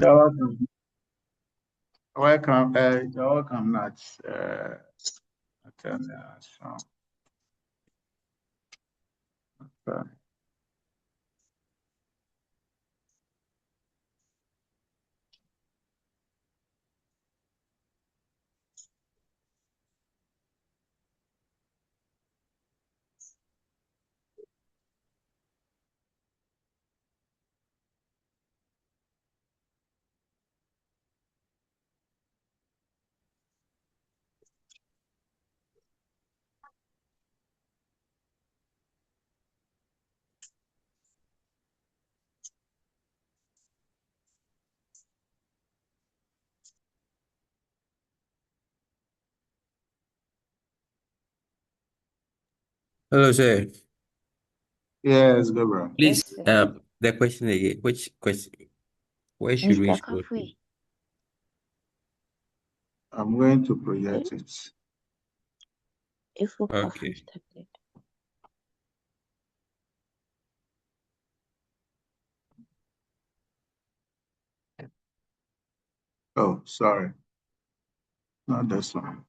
You're welcome. Welcome. You're welcome, Nats. So, Hello, sir. yes, Gabriel. Please, Yes, sir. the question again. Which question? Where should we Mr. scroll to? Kafui, I'm going to project it. if Kafui Okay. started. Oh, sorry. Not this one.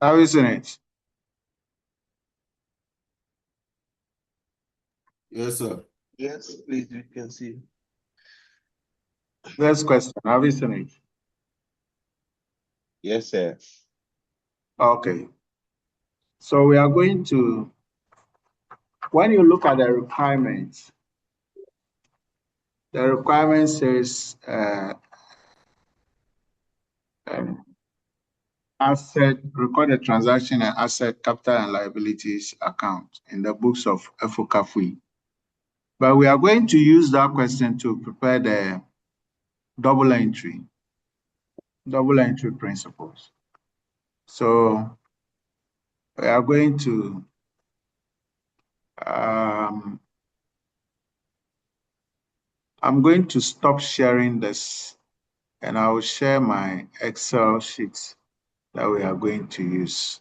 How is it? Yes, sir. Yes, please, you can see. First question. How is it? Yes, sir. Okay. So we are going to, when you look at the requirements says um, asset, record a transaction and asset, capital and liabilities account in the books of Wk4. But we are going to use that question to prepare the double entry principles. So we are going to I'm going to stop sharing this and I will share my Excel sheet that we are going to use.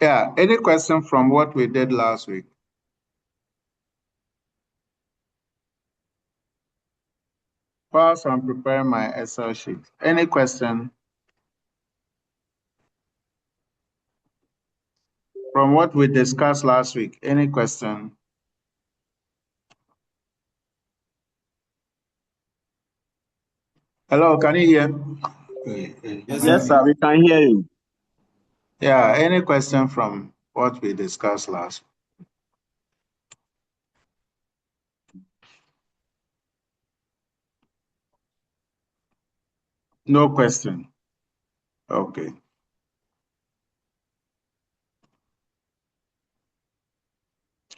Yeah, any question from what we did last week? Whilst I'm preparing my Excel sheet, any question from what we discussed last week? Any question? Hello, can you hear? Yes, sir, we can hear you. Yeah, any question from what we discussed last week? No question. Okay.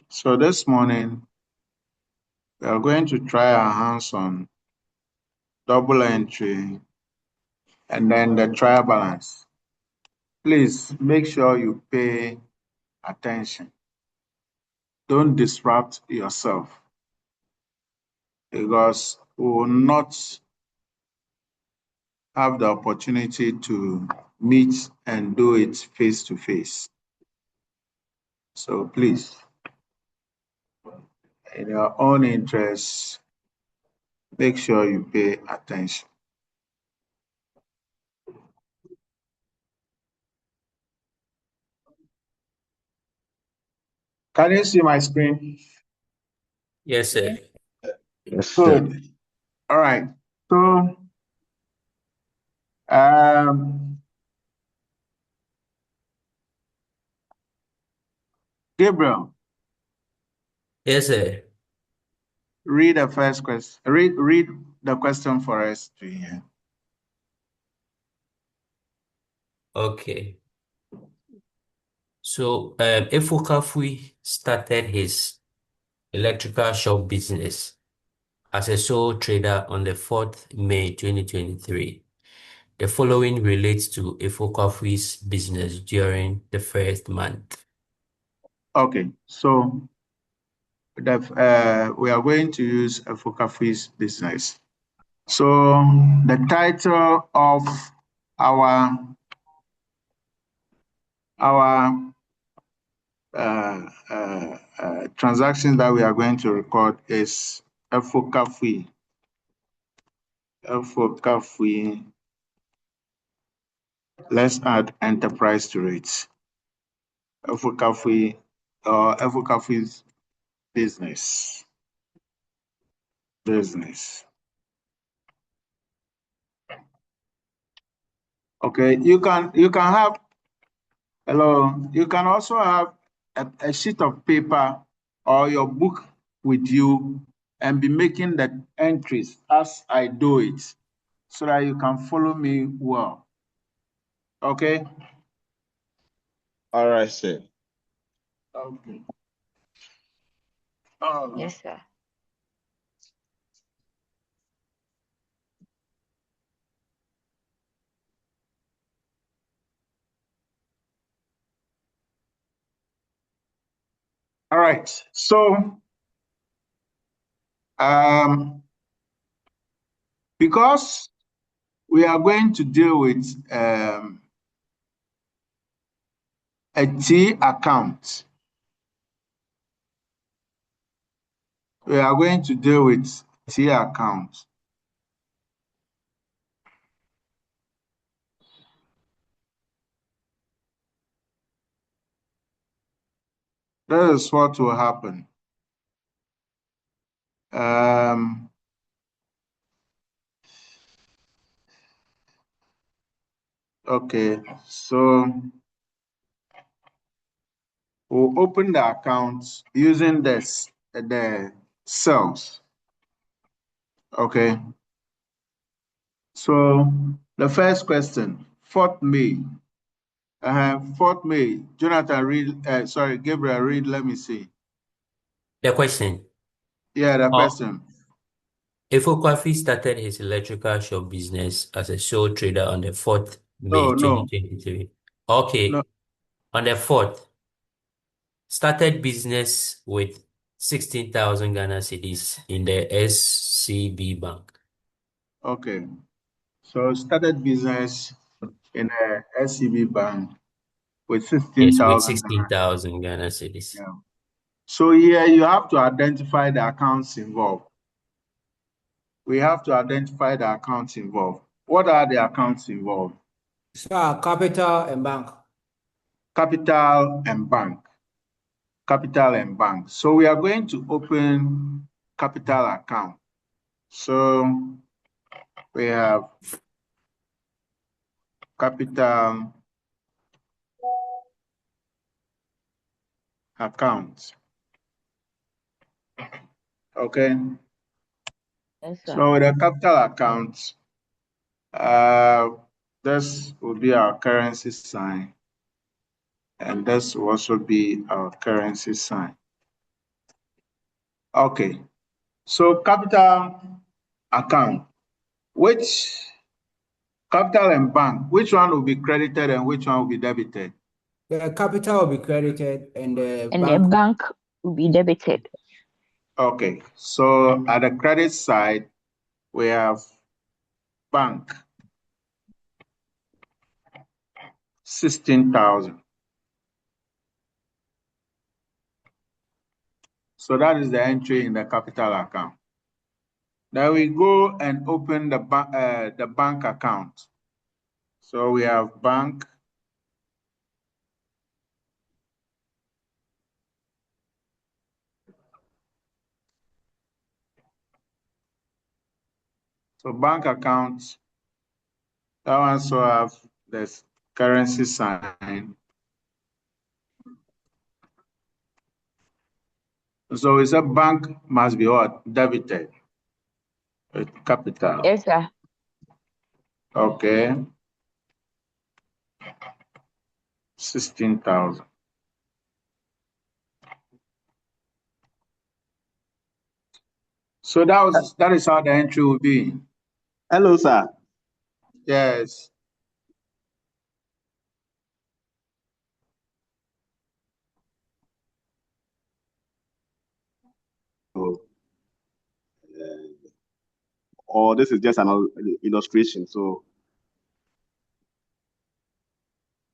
So this morning, we are going to try our hands on double entry and then the trial balance. Please make sure you pay attention. Don't disrupt yourself because we will not have the opportunity to meet and do it face to face. So please, in your own interest, make sure you pay attention. Can you see my screen? Yes, sir. Yes, sir. Good. All right. So, Gabriel, Yes, sir. read the first question. Read the question for us to hear. Okay. So, if Okafui started his electrical shop business as a sole trader on the 4th May 2023. The following relates to Wk4's business during the first month. Okay, so we are going to use Wk4's business. So the title of our transaction that we are going to record is Wk4. Wk4. Let's add enterprise to it. Wk4 or Wk4's business. Okay, you can have, hello, you can also have a sheet of paper or your book with you and be making the entries as I do it so that you can follow me well. Okay? All right, sir. Okay. Yes, sir. All right. So, because we are going to deal with a T account, we are going to deal with T account. That is what will happen. Okay, so we'll open the accounts using the cells. Okay. So the first question, 4th May. 4th May. Jonathan, read. Sorry, Gabriel, read. Let me see. The question. Yeah, the question. Wk4 started his electrical shop business as a sole trader on the 4th May No. 2023. Okay. No. On the 4th, started business with 16,000 Ghana cedis in the SCB Bank. Okay. So started business in a SCB bank with Yes, 16,000. with 16,000 Ghana cedis. Yeah. So here you have to identify the accounts involved. We have to identify the accounts involved. What are the accounts involved? Sir, capital and bank. Capital and bank. Capital and bank. So we are going to open capital account. So we have capital account. Okay. Yes, sir. So the capital account, this will be our currency sign. And this will also be our currency sign. Okay. So capital account, which capital and bank, which one will be credited and which one will be debited? The capital will be credited and the And bank. the bank will be debited. Okay, so at the credit side, we have bank, 16,000. So that is the entry in the capital account. Then we go and open the bank account. So we have bank, so bank account, that one also have this currency sign. So it's a bank must be what? Debited with capital. Yes, sir. Okay. 16,000. So that is how the entry will be. Hello, sir. Yes. Oh, or this is just an illustration. So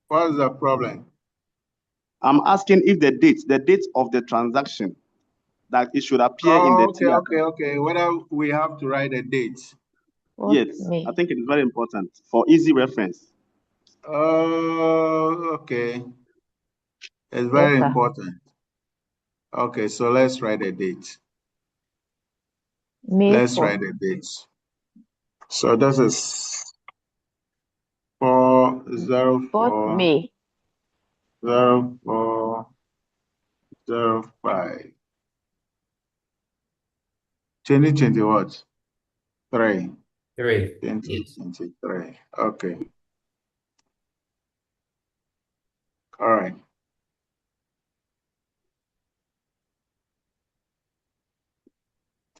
What's the problem? I'm asking if the date of the transaction, that it should appear in the Oh, T account. okay. Whether we have to write a date. What Yes, May? I think it is very important for easy reference. Oh, okay. It's Yes, very sir. important. Okay, so let's write a date. May Let's 4th. write a date. So this is 404 4th May. 0405 2020 what? 3. 3. Yes. 2023. Okay. All right.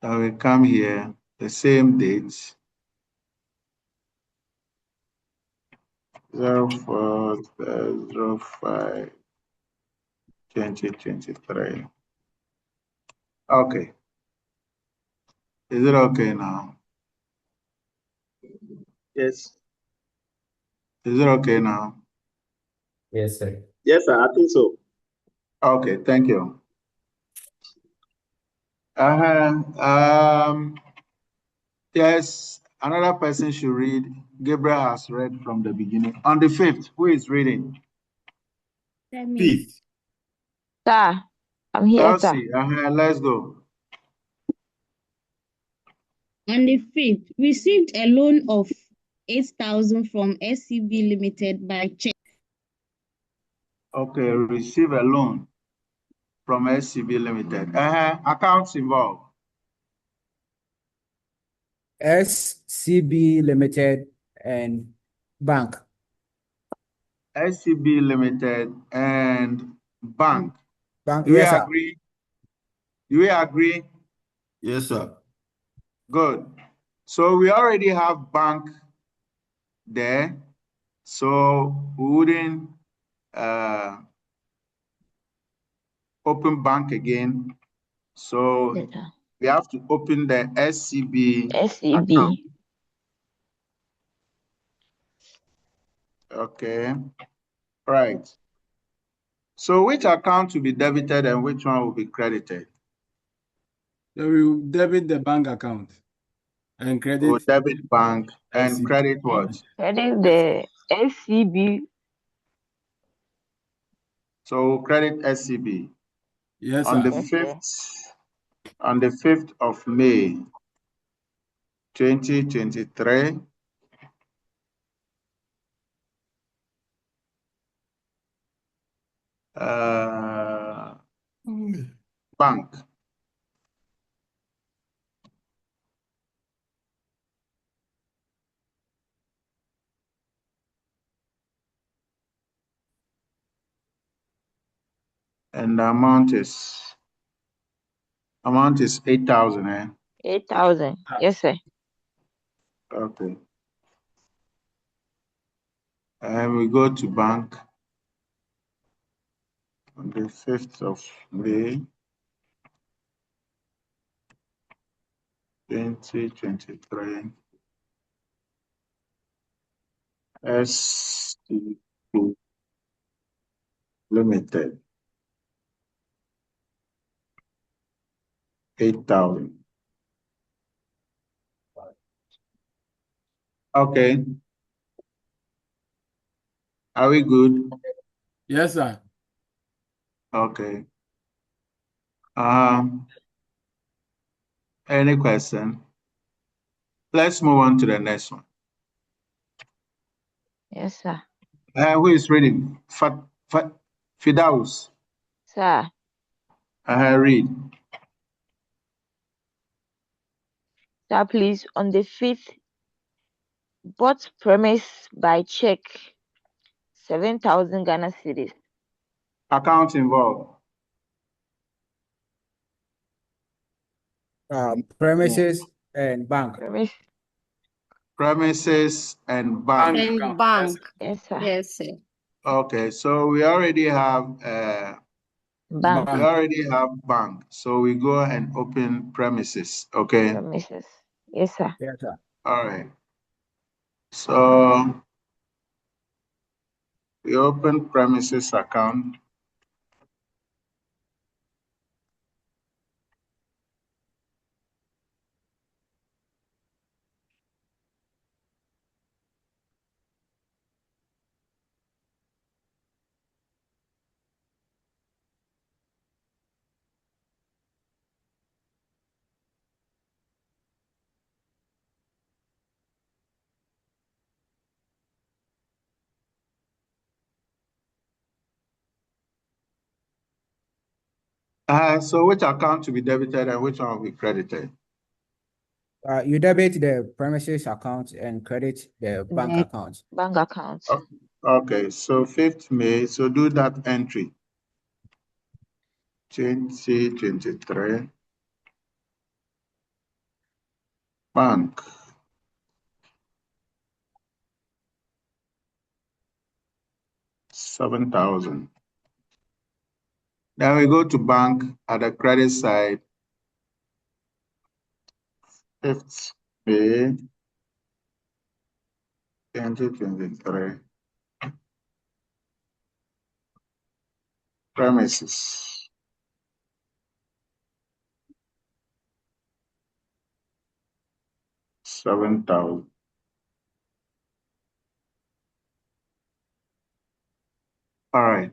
So we come here, the same date. 0405 2023. Okay. Is it okay now? Yes. Is it okay now? Yes, sir. Yes, sir. I think so. Okay, thank you. Yes, another person should read. Gabriel has read from the beginning. On the 5th, who is reading? Fifth. Sir, I'm here, sir. Elsie, let's go. On the 5th, received a loan of 8,000 from SCB Limited by check. Okay, receive a loan from SCB Limited. Accounts involved. SCB Limited and bank. SCB Limited and bank. Bank, Do we yes, sir. agree? Do we agree? Yes, sir. Good. So we already have bank there. So we wouldn't open bank again. So Yes, sir. we have to open the SCB account. SCB. Okay. Right. So which account will be debited and which one will be credited? So we will debit the bank account and We'll credit debit bank and SCB. credit what? Credit the SCB. So we'll credit SCB. Yes, On sir. the Yes, sir. 5th of May 2023, bank. And the amount is 8,000, eh? 8,000. Yes, sir. Okay. And we go to bank on the 5th of May 2023. SCB Limited. 8,000. Okay. Are we good? Yes, sir. Okay. Any question? Let's move on to the next one. Yes, sir. Who is reading? Fidaus. Sir, Read. sir, please, on the 5th, bought premise by check 7,000 Ghana cedis. Account involved. Premises and bank. Premises and bank. Bank And account. bank. Yes, sir. Yes, sir. Okay, so we already have Bank. we already have bank. So we go and open premises. Okay. Premises. Yes, sir. Yes, sir. All right. So we open premises account. So which account to be debited and which one will be credited? You debit the premises account and credit the bank The account. bank account. Okay, so 5th May, so do that entry. 2023. Bank. $7,000. Then we go to bank at the credit side. 5th May 2023. Premises. $7,000. All right.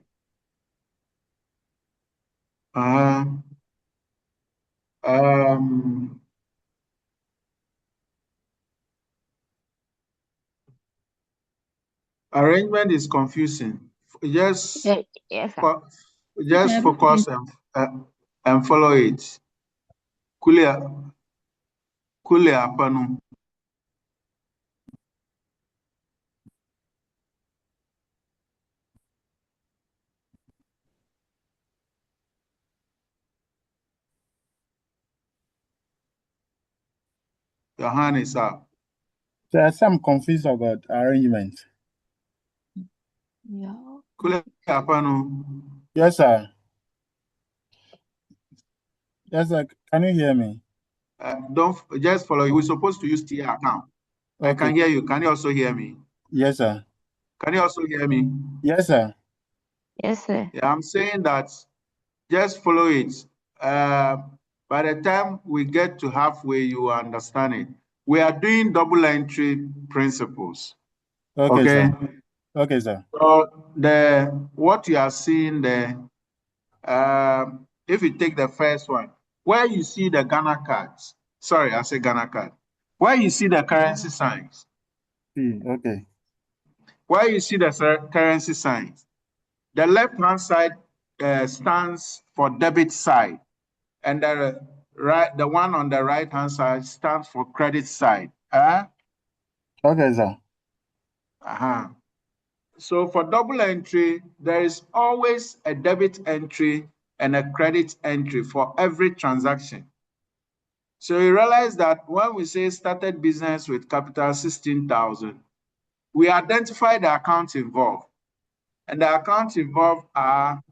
Arrangement is confusing. Just Yes, sir. just focus and follow it. Kulia apanu. Your hand is up. There are some confused about arrangement. Yeah. Kulia apanu. Yes, sir. Yes, sir. Can you hear me? Don't just follow. We're supposed to use TR account. I can hear you. Can you also hear me? Yes, sir. Can you also hear me? Yes, sir. Yes, sir. Yeah, I'm saying that just follow it. By the time we get to halfway, you will understand it. We are doing double entry principles. Okay, sir. Okay, sir. So what you are seeing there, if you take the first one, where you see the Ghana cards, sorry, I say Ghana card, where you see the currency signs, Okay. where you see the currency signs, the left-hand side stands for debit side, and the one on the right-hand side stands for credit side. Okay, sir. So for double entry, there is always a debit entry and a credit entry for every transaction. So you realize that when we say started business with capital 16,000, we identify the accounts involved. And the accounts involved are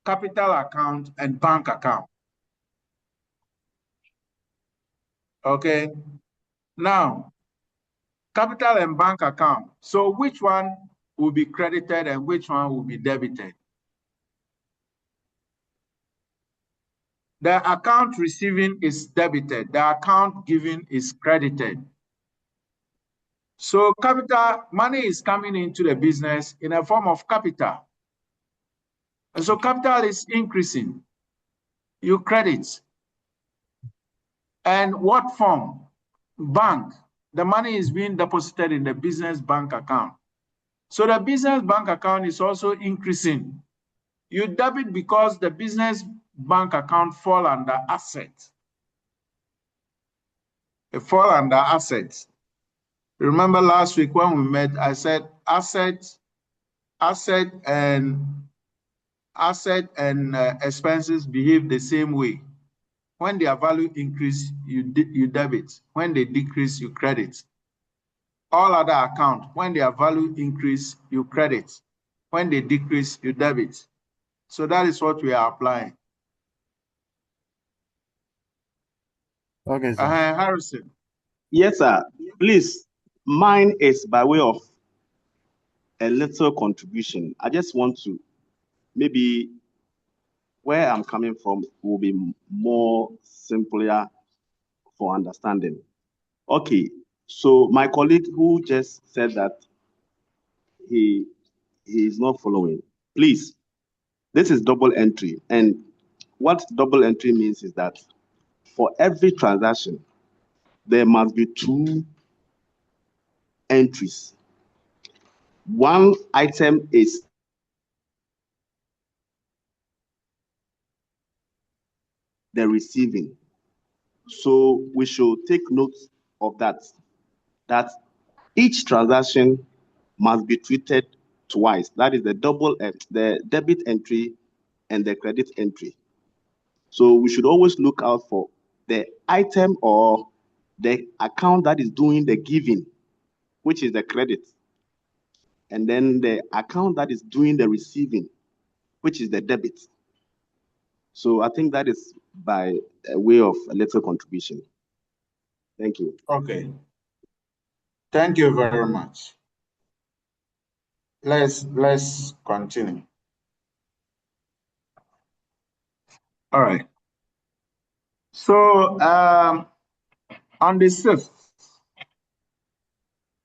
capital account and bank account. Okay. Now, capital and bank account. So which one will be credited and which one will be debited? The account receiving is debited. The account giving is credited. So capital money is coming into the business in a form of capital. And so capital is increasing. You credit. And what form? Bank. The money is being deposited in the business bank account. So the business bank account is also increasing. You debit because the business bank account fall under assets. It fall under assets. Remember last week when we met, I said asset and expenses behave the same way. When their value increase, you debit. When they decrease, you credit. All other accounts, when their value increase, you credit. When they decrease, you debit. So that is what we are applying. Okay, sir. Harrison. Yes, sir. Please, mine is by way of a little contribution. I just want to, maybe where I'm coming from will be more simpler for understanding. Okay, so my colleague who just said that he is not following, please, this is double entry. And what double entry means is that for every transaction, there must be two entries. One item is the receiving. So we should take note of that each transaction must be treated twice. That is the the debit entry and the credit entry. So we should always look out for the item or the account that is doing the giving, which is the credit, and then the account that is doing the receiving, which is the debit. So I think that is by a way of a little contribution. Thank you. Okay. Thank you very much. Let's continue. All right. So on the 6th,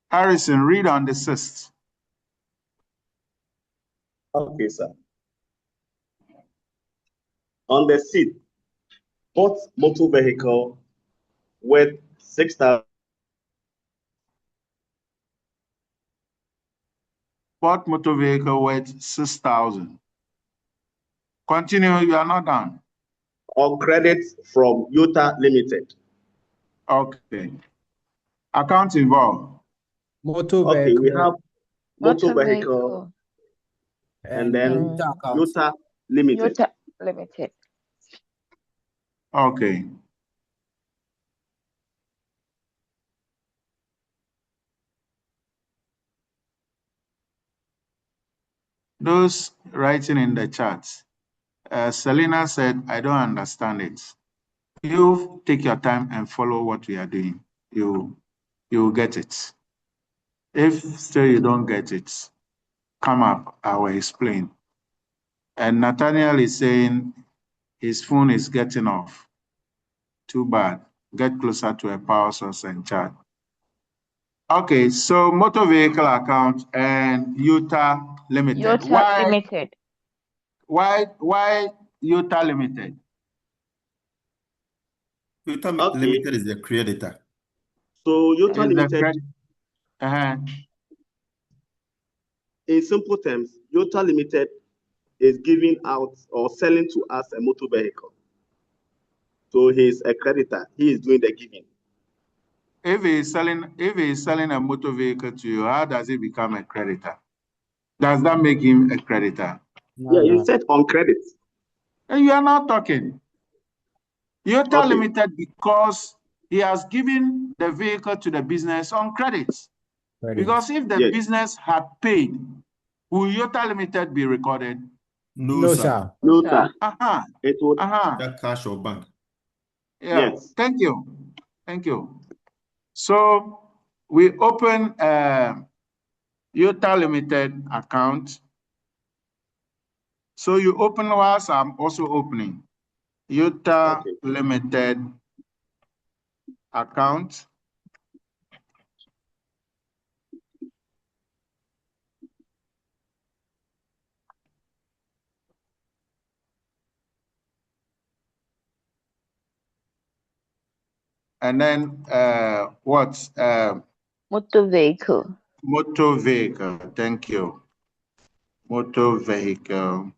Harrison, read on the 6th. Okay, sir. On the 6th, bought motor vehicle worth 6,000. Bought motor vehicle worth 6,000. Continue, you are not done. On credit from Utah Limited. Okay. Account involved. Motor Okay, we vehicle have motor Motor vehicle vehicle and then Utah account. Utah Limited. Utah Limited. Okay. Those writing in the chat, Selena said, I don't understand it. You take your time and follow what we are doing. You will get it. If still you don't get it, come up, I will explain. And Nathaniel is saying his phone is getting off. Too bad. Get closer to a power source and charge. Okay, so motor vehicle account and Utah Limited. Utah Limited. Why Utah Limited? Utah Okay. Limited is the creditor. So Utah Is the Limited, credit- in simple terms, Utah Limited is giving out or selling to us a motor vehicle. So he's a creditor. He is doing the giving. If he is selling a motor vehicle to you, how does he become a creditor? Does that make him a creditor? Yeah, you said on credit. And you are not talking. Utah Okay. Limited, because he has given the vehicle to the business on credit. Because if the Yes. business had paid, will Utah Limited be recorded? No, sir. No, sir. Uh-huh. It would. That cash or bank. Yeah. Yes. Thank you. Thank you. So we open Utah Limited account. So you open whilst I'm also opening Utah Limited account. And then what? Motor vehicle. Motor vehicle. Thank you. Motor vehicle.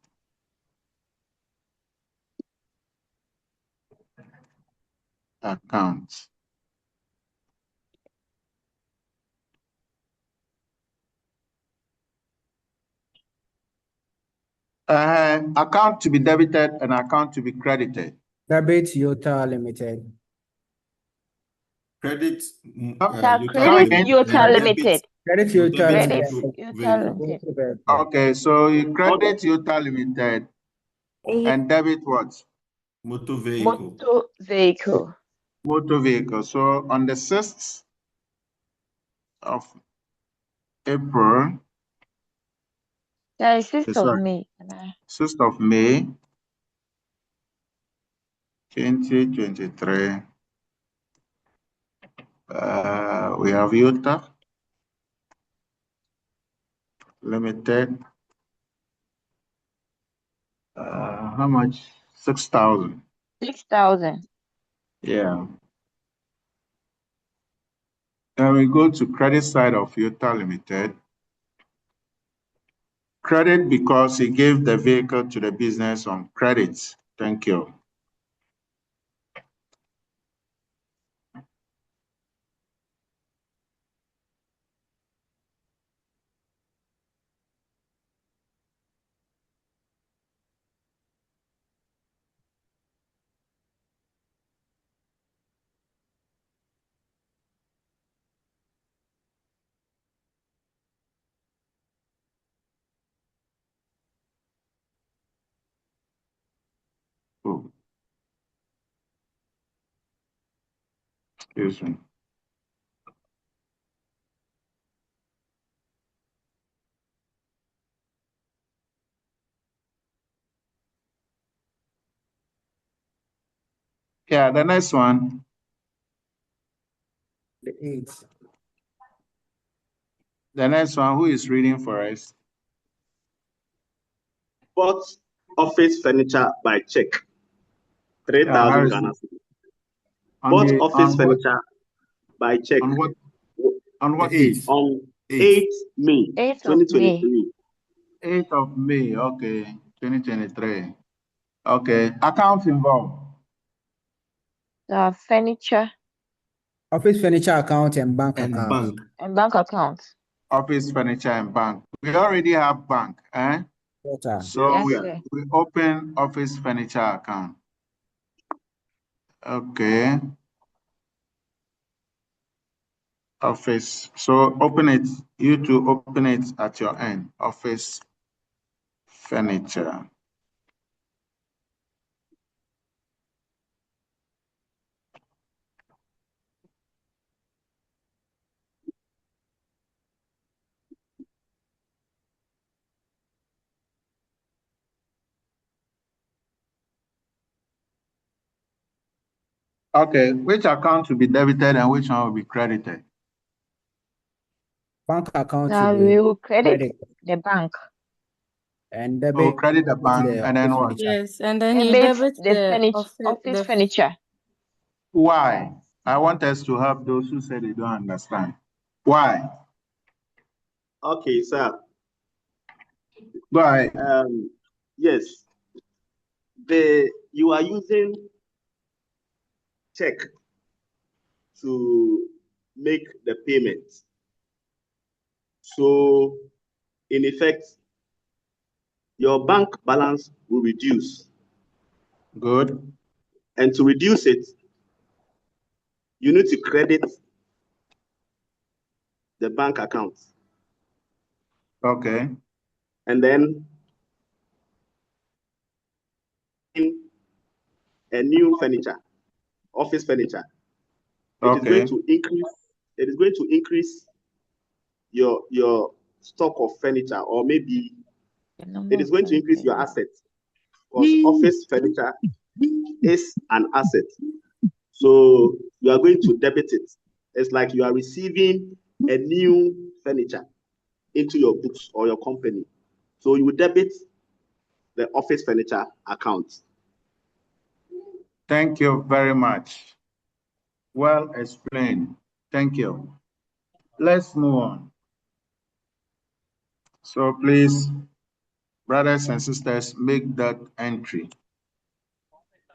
Account. Account to be debited and account to be credited. Debit Utah Limited. Credit Sir, Utah credit again? Utah and debit Limited. Credit Utah debit Credit Limited. motor Utah vehicle. Limited. Okay, so you Hold credit Utah Limited and debit what? Motor vehicle. Motor vehicle. Motor vehicle. So on the 6th of April, There is 6th of sorry, May. And I 6th of May, 2023, we have Utah Limited. How much? 6,000. 6,000. Yeah. Then we go to credit side of Utah Limited. Credit because he gave the vehicle to the business on credit. Thank you. Oh, excuse me. Yeah, the next one. The 8th. The next one, who is reading for us? bought office furniture by check, 3,000 Harrison. Ghana cedis. On Bought the office furniture by check on what The date? 8th. on 8th. 8th May 8th of May. 2023. 8th of May, okay, 2023. Okay, account involved. Furniture Office furniture account and bank And account. bank. and bank account. Office furniture and bank. We already have bank, eh? Yes, sir. So Yes, Yes, sir. we open office furniture account. Okay. Office. So open it, you to open it at your end. Office furniture. Okay, which account will be debited and which one will be credited? Bank account Sir, will be we will credit credit the bank. and So debit credit the bank the and then office what? furniture. Yes, and then you Debit debit the the office furniture. Why? I want us to help those who say they don't understand. Why? okay, sir. Go ahead. Yes, you are using check to make the payment. So, in effect, your bank balance will reduce. Good. And to reduce it, you need to credit the bank account. Okay. And then in a new furniture, office furniture, it is going Okay. to increase your stock of furniture, or maybe The number it of is going to increase furniture. your assets, because office furniture is an asset. So you are going to debit it. It's like you are receiving a new furniture into your books or your company. So you will debit the office furniture account. Thank you very much. Well explained. Thank you. Let's move on. So please, brothers and sisters, make that entry.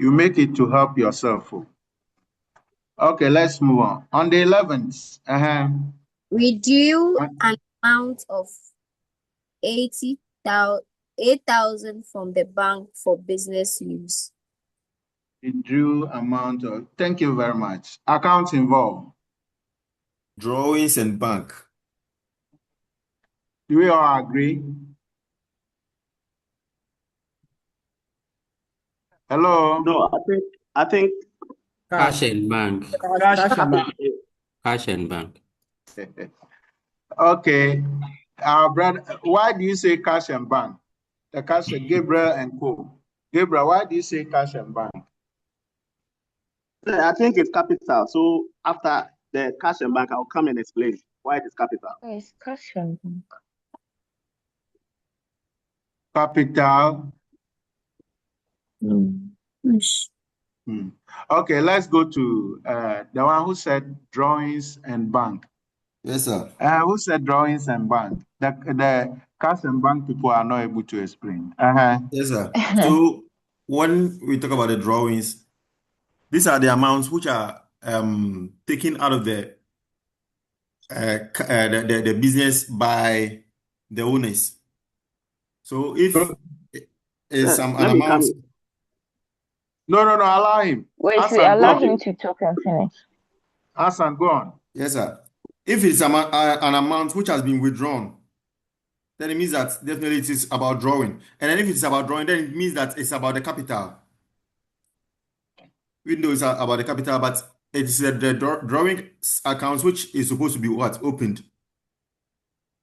You make it to help yourself. Okay, let's move on. On the 11th, Withdrew an amount of 8,000 from the bank for business use. Withdrew amount of, thank you very much. Accounts involved. Drawings and bank. Do we all agree? Hello? No, I think Cash and bank. Cash and bank. Cash and bank. Okay. Brother, why do you say cash and bank? The cash, Gabriel and Co. Gabriel, why do you say cash and bank? I think it's capital. So after the cash and bank, I'll come and explain why it is capital. Yes, cash and bank. Capital. Okay, let's go to the one who said drawings and bank. Yes, sir. Who said drawings and bank? The cash and bank people are not able to explain. Yes, sir. So when we talk about the drawings, these are the amounts which are taken out of the business by the owners. So if it's an Let me amount, come. No, allow him. Wait, Hassan, allow go him on. to talk and finish. Hassan, go on. yes, sir. If it's an amount which has been withdrawn, then it means that definitely it is about drawing. And then if it's about drawing, then it means that it's about the capital. We know it's about the capital, but it's the drawing accounts which is supposed to be what? Opened.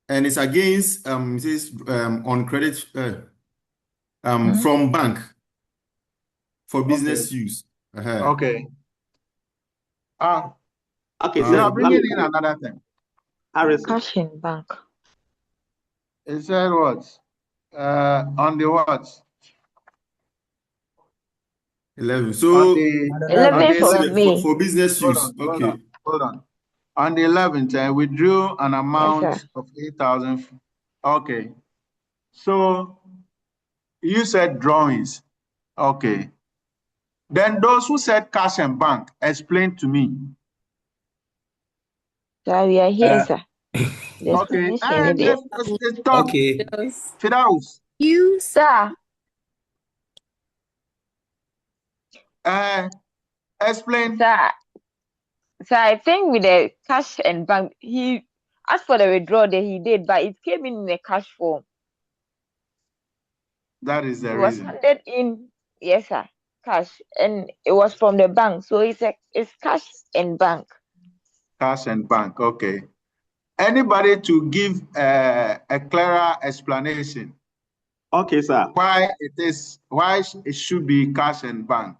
And it's against, it says on credit from bank for business use. Okay. Okay, They so are bringing in another thing. Harrison. Cash and bank. It said what? On the what? 11. So On the 11th of May. for business use. Hold on. On the 11th, I withdrew an amount sir. of 8,000. Okay. So you said drawings. Okay. Then those who said cash and bank, explain to me. So we are here, sir. The Okay. explanation is there. Let's talk. Okay. Fidaus. You Sir, Explain. sir, I think with the cash and bank, he asked for the withdrawal that he did, but it came in a cash form. That is the It was reason. handed in, yes, sir, cash, and it was from the bank. So it's cash and bank. Cash and bank. Okay. Anybody to give a clearer explanation? Okay, sir. Why it should be cash and bank?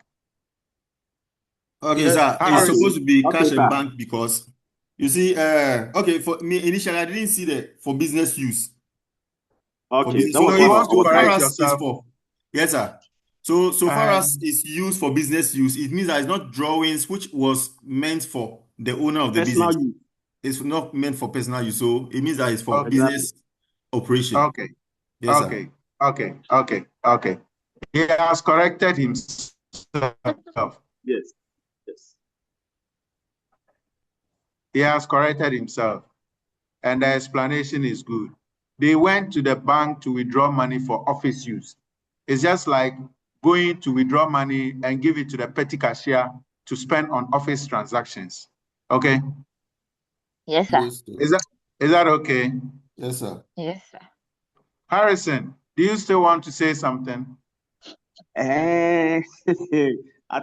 Okay, sir. It's Harrison. supposed to be Okay, cash sir. and bank because you see, okay, for me initially I didn't see the for business use. Okay, So that was you what want to so far correct as yourself? it's for yes, sir. So far as it's used for business use, it means that it's not drawings which was meant for the owner of the personal business. use. It's not meant for personal use. So it means that it's for Okay. business operation. Okay. Yes, Okay. Okay. He has corrected himself. Yes. He has corrected himself. And the explanation is good. They went to the bank to withdraw money for office use. It's just like going to withdraw money and give it to the petty cashier to spend on office transactions. Okay? Yes, sir. Is that okay? Yes, sir. Yes, sir. Harrison, do you still want to say something? I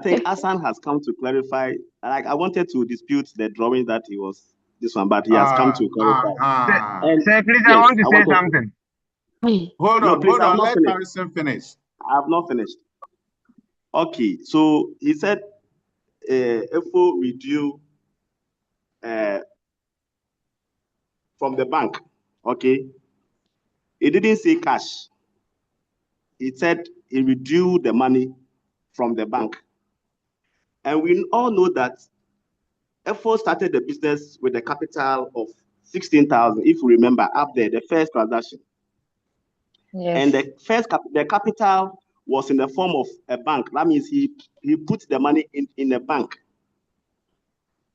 think Hassan has come to clarify. Like I wanted to dispute the drawing that he was this one, but he has come to clarify. Sir, please, I want to say something. Hold No, on, please, I've not let finished. Harrison finish. I have not finished. Okay, so he said Wk4 withdrew from the bank. Okay, it didn't say cash. It said he withdrew the money from the bank. And we all know that Wk4 started the business with a capital of 16,000, if you remember, up there, the first transaction. Yes. And the capital was in the form of a bank. That means he put the money in a bank.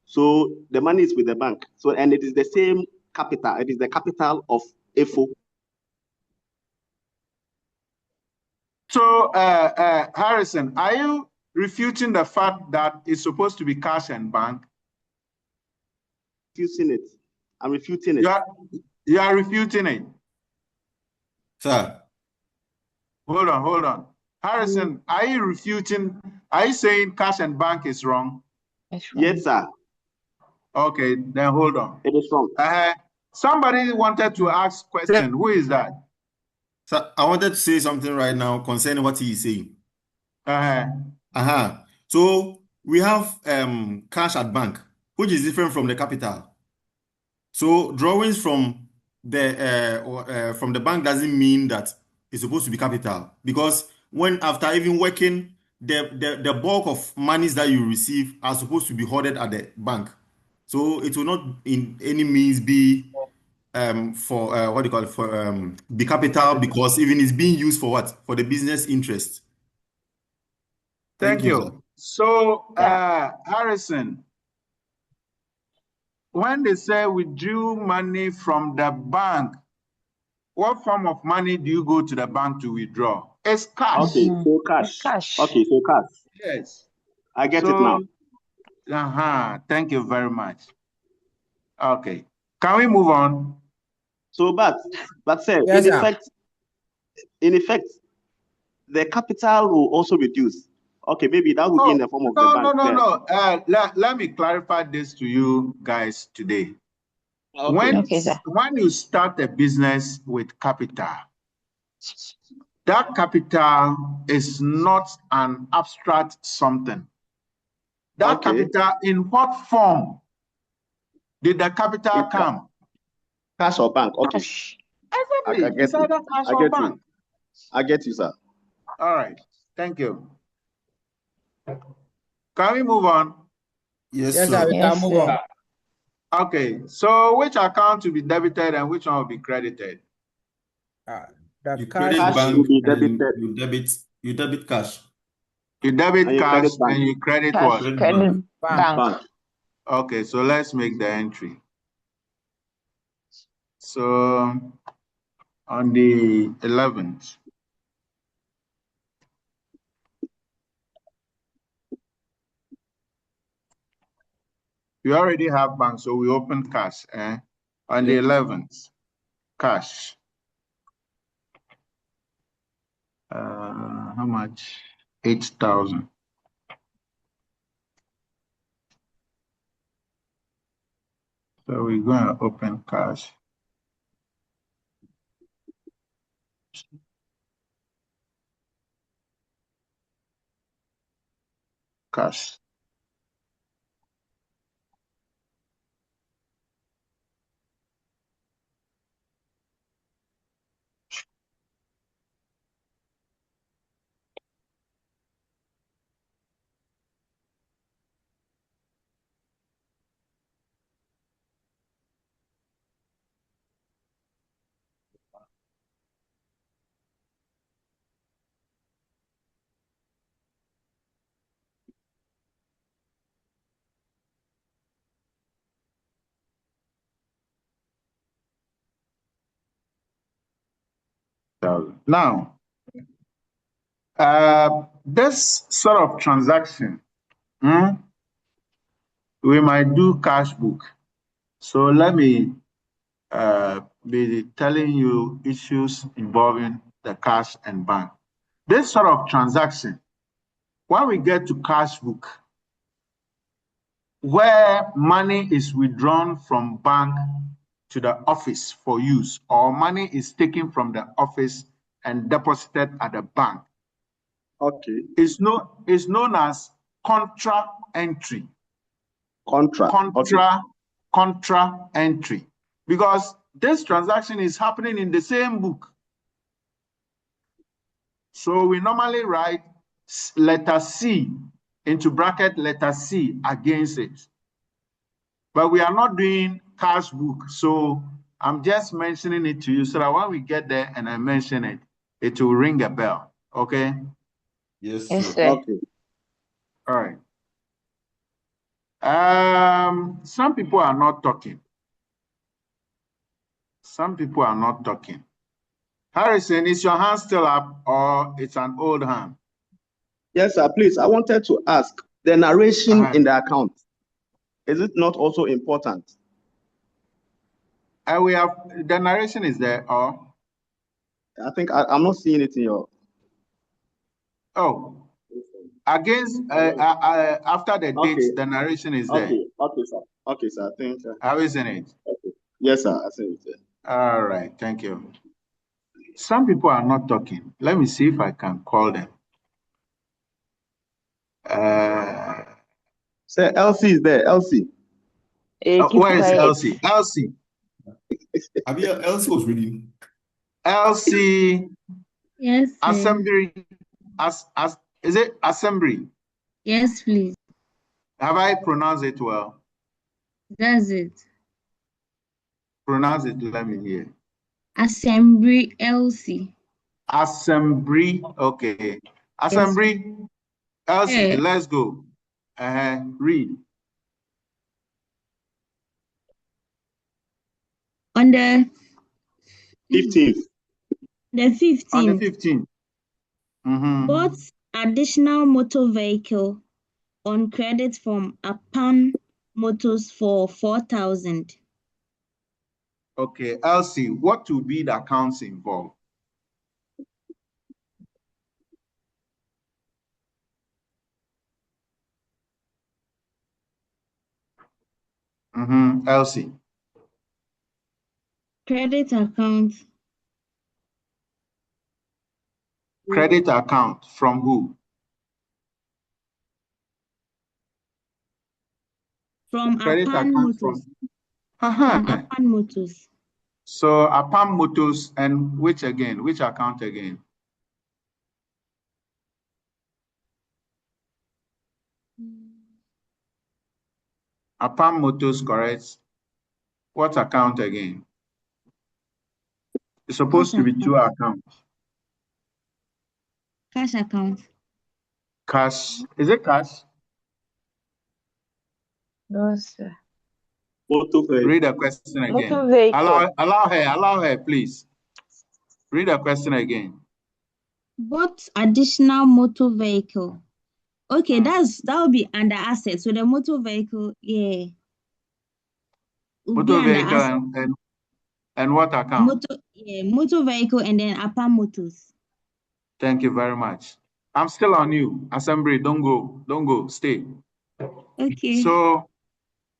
So the money is with the bank. So, and it is the same capital. It is the capital of Wk4. So, Harrison, are you refuting the fact that it's supposed to be cash and bank? Refuting it. I'm refuting it. You are refuting it. Sir. Hold on. Harrison, are you refuting? Are you saying cash and bank is wrong? Yes, sir. Okay, then hold on. It is wrong. Somebody wanted to ask question. Who is that? Sir, I wanted to say something right now concerning what he is saying. So we have cash at bank, which is different from the capital. So drawings from the bank doesn't mean that it's supposed to be capital, because when after even working, the bulk of monies that you receive are supposed to be hoarded at the bank. So it will not in any means be for what do you call it, for be capital, because even it's being used for what? For the business interest. Thank you. Sir. So Harrison, when they say withdrew money from the bank, what form of money do you go to the bank to withdraw? It's cash. Okay, so cash. Okay, so cash. Yes. I get it now. Thank you very much. Okay. Can we move on? So, but sir, Yes, in effect, the capital will also reduce. Okay, maybe that will be in the form of the bank. No. Let me clarify this to you guys today. Okay. When you start a business with capital, that capital is not an abstract something. That capital, in what form did the capital come? Cash or bank? Okay. Exactly. It's either cash or bank. I get you, sir. All right. Thank you. Can we move on? Yes, sir. We can move on. Okay. So which account will be debited and which one will be credited? You credit bank will be and debited. you debit cash. You debit And you cash credit bank. and you credit Cash, what? credit bank. Okay, so let's make the entry. So on the 11th, we already have bank, so we open cash. On the 11th, cash. How much? 8,000. So we're going to open cash. Cash. Now, this sort of transaction, we might do cash book. So let me be telling you issues involving the cash and bank. This sort of transaction, when we get to cash book, where money is withdrawn from bank to the office for use, or money is taken from the office and deposited at the bank. Okay. Is known as contra entry. Contra entry. Because this transaction is happening in the same book. So we normally write letter C into bracket letter C against it. But we are not doing cash book. So I'm just mentioning it to you so that when we get there and I mention it, it will ring a bell. Okay? Yes, sir. Okay. All right. Some people are not talking. Some people are not talking. Harrison, is your hand still up or it's an old hand? Yes, sir. Please, I wanted to ask the narration in the account. Is it not also important? We have the narration is there, or I think I'm not seeing it in your. Oh, against after the dates, the narration is there. Okay, sir. Okay, sir. I think. How isn't it? Okay. Yes, sir. I see it. All right. Thank you. Some people are not talking. Let me see if I can call them. Sir, Elsie is there. Elsie. Where is Elsie? Elsie. Elsie was reading. Elsie. Yes. Sir. Assembly. Is it assembly? Yes, please. Have I pronounced it well? That's it. Pronounce it. Let me hear. Assembly, Elsie. Assembly. Okay. Assembly. Elsie. Hey. Let's go. Read. On the 15th. The 15th. On the 15th. Bought additional motor vehicle on credit from Apan Motors for 4,000. Okay, Elsie, what will be the accounts involved? Elsie. Credit account. Credit account from who? From Credit Apan account Motors. From Apan Motors. So Apan Motors and which again? Which account again? Apan Motors, correct. What account again? It's supposed to be two accounts. Cash account. Cash. Is it cash? No, sir. Read the question again. Motor vehicle. Allow her, please. Read the question again. Bought additional motor vehicle. Okay, that will be under assets. So the motor vehicle, yeah. Motor vehicle and what account? Motor vehicle and then Apan Motors. Thank you very much. I'm still on you. Assembly, don't go, stay. Okay. So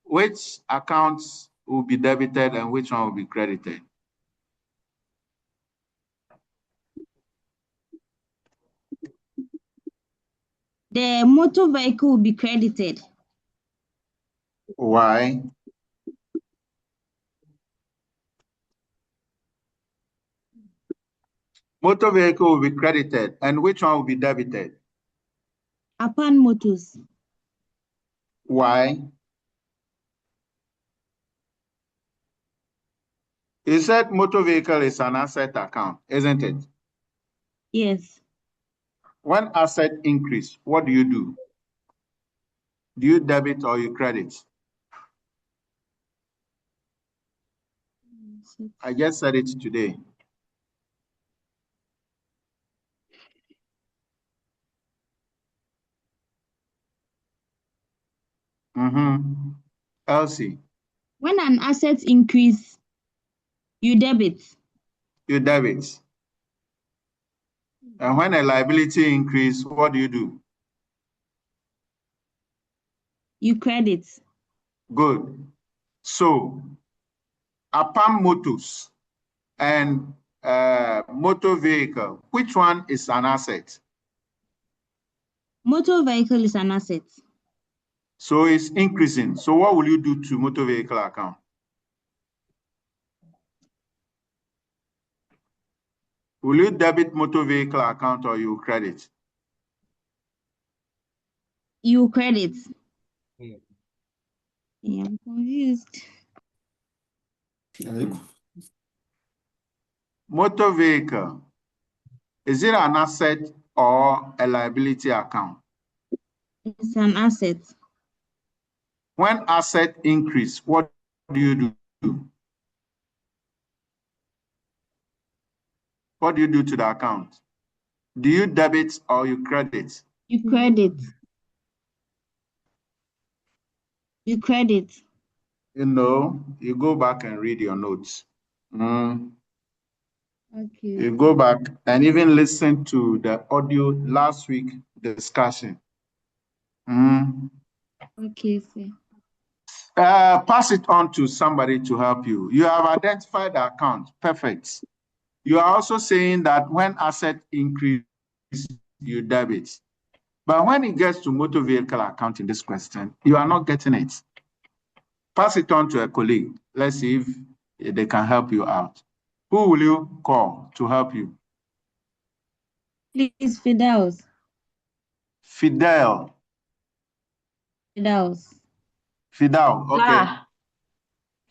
which accounts will be debited and which one will be credited? The motor vehicle will be credited. Why? Motor vehicle will be credited and which one will be debited? Apan Motors. Why? You said motor vehicle is an asset account, isn't it? Yes. When asset increase, what do you do? Do you debit or you credit? I just said it today. Elsie. When an asset increase, you debit. You debit. And when a liability increase, what do you do? You credit. Good. So, Apan Motors and motor vehicle, which one is an asset? Motor vehicle is an asset. So it's increasing. So what will you do to motor vehicle account? Will you debit motor vehicle account or you credit? You credit. Yeah, I'm confused. Motor vehicle, is it an asset or a liability account? It's an asset. When asset increase, what do you do? What do you do to the account? Do you debit or you credit? You credit. You credit. You know, you go back and read your notes. Okay. You go back and even listen to the audio last week discussion. Okay, sir. Pass it on to somebody to help you. You have identified the account. Perfect. You are also saying that when asset increase, you debit. But when it gets to motor vehicle account in this question, you are not getting it. Pass it on to a colleague. Let's see if they can help you out. Who will you call to help you? Please, Fidelis. Fidel. Fidelis. Fidel, okay. Ah,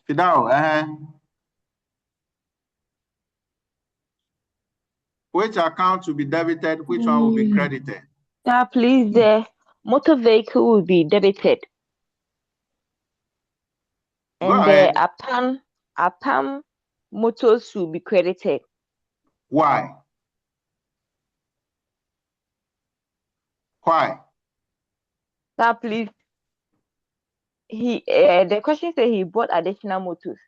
Fidel, which account will be debited? Which one will be credited? sir, please, the motor vehicle will be debited. Go And ahead. the APAM motors will be credited. Why? Why? Sir, please. The question said he bought additional motors.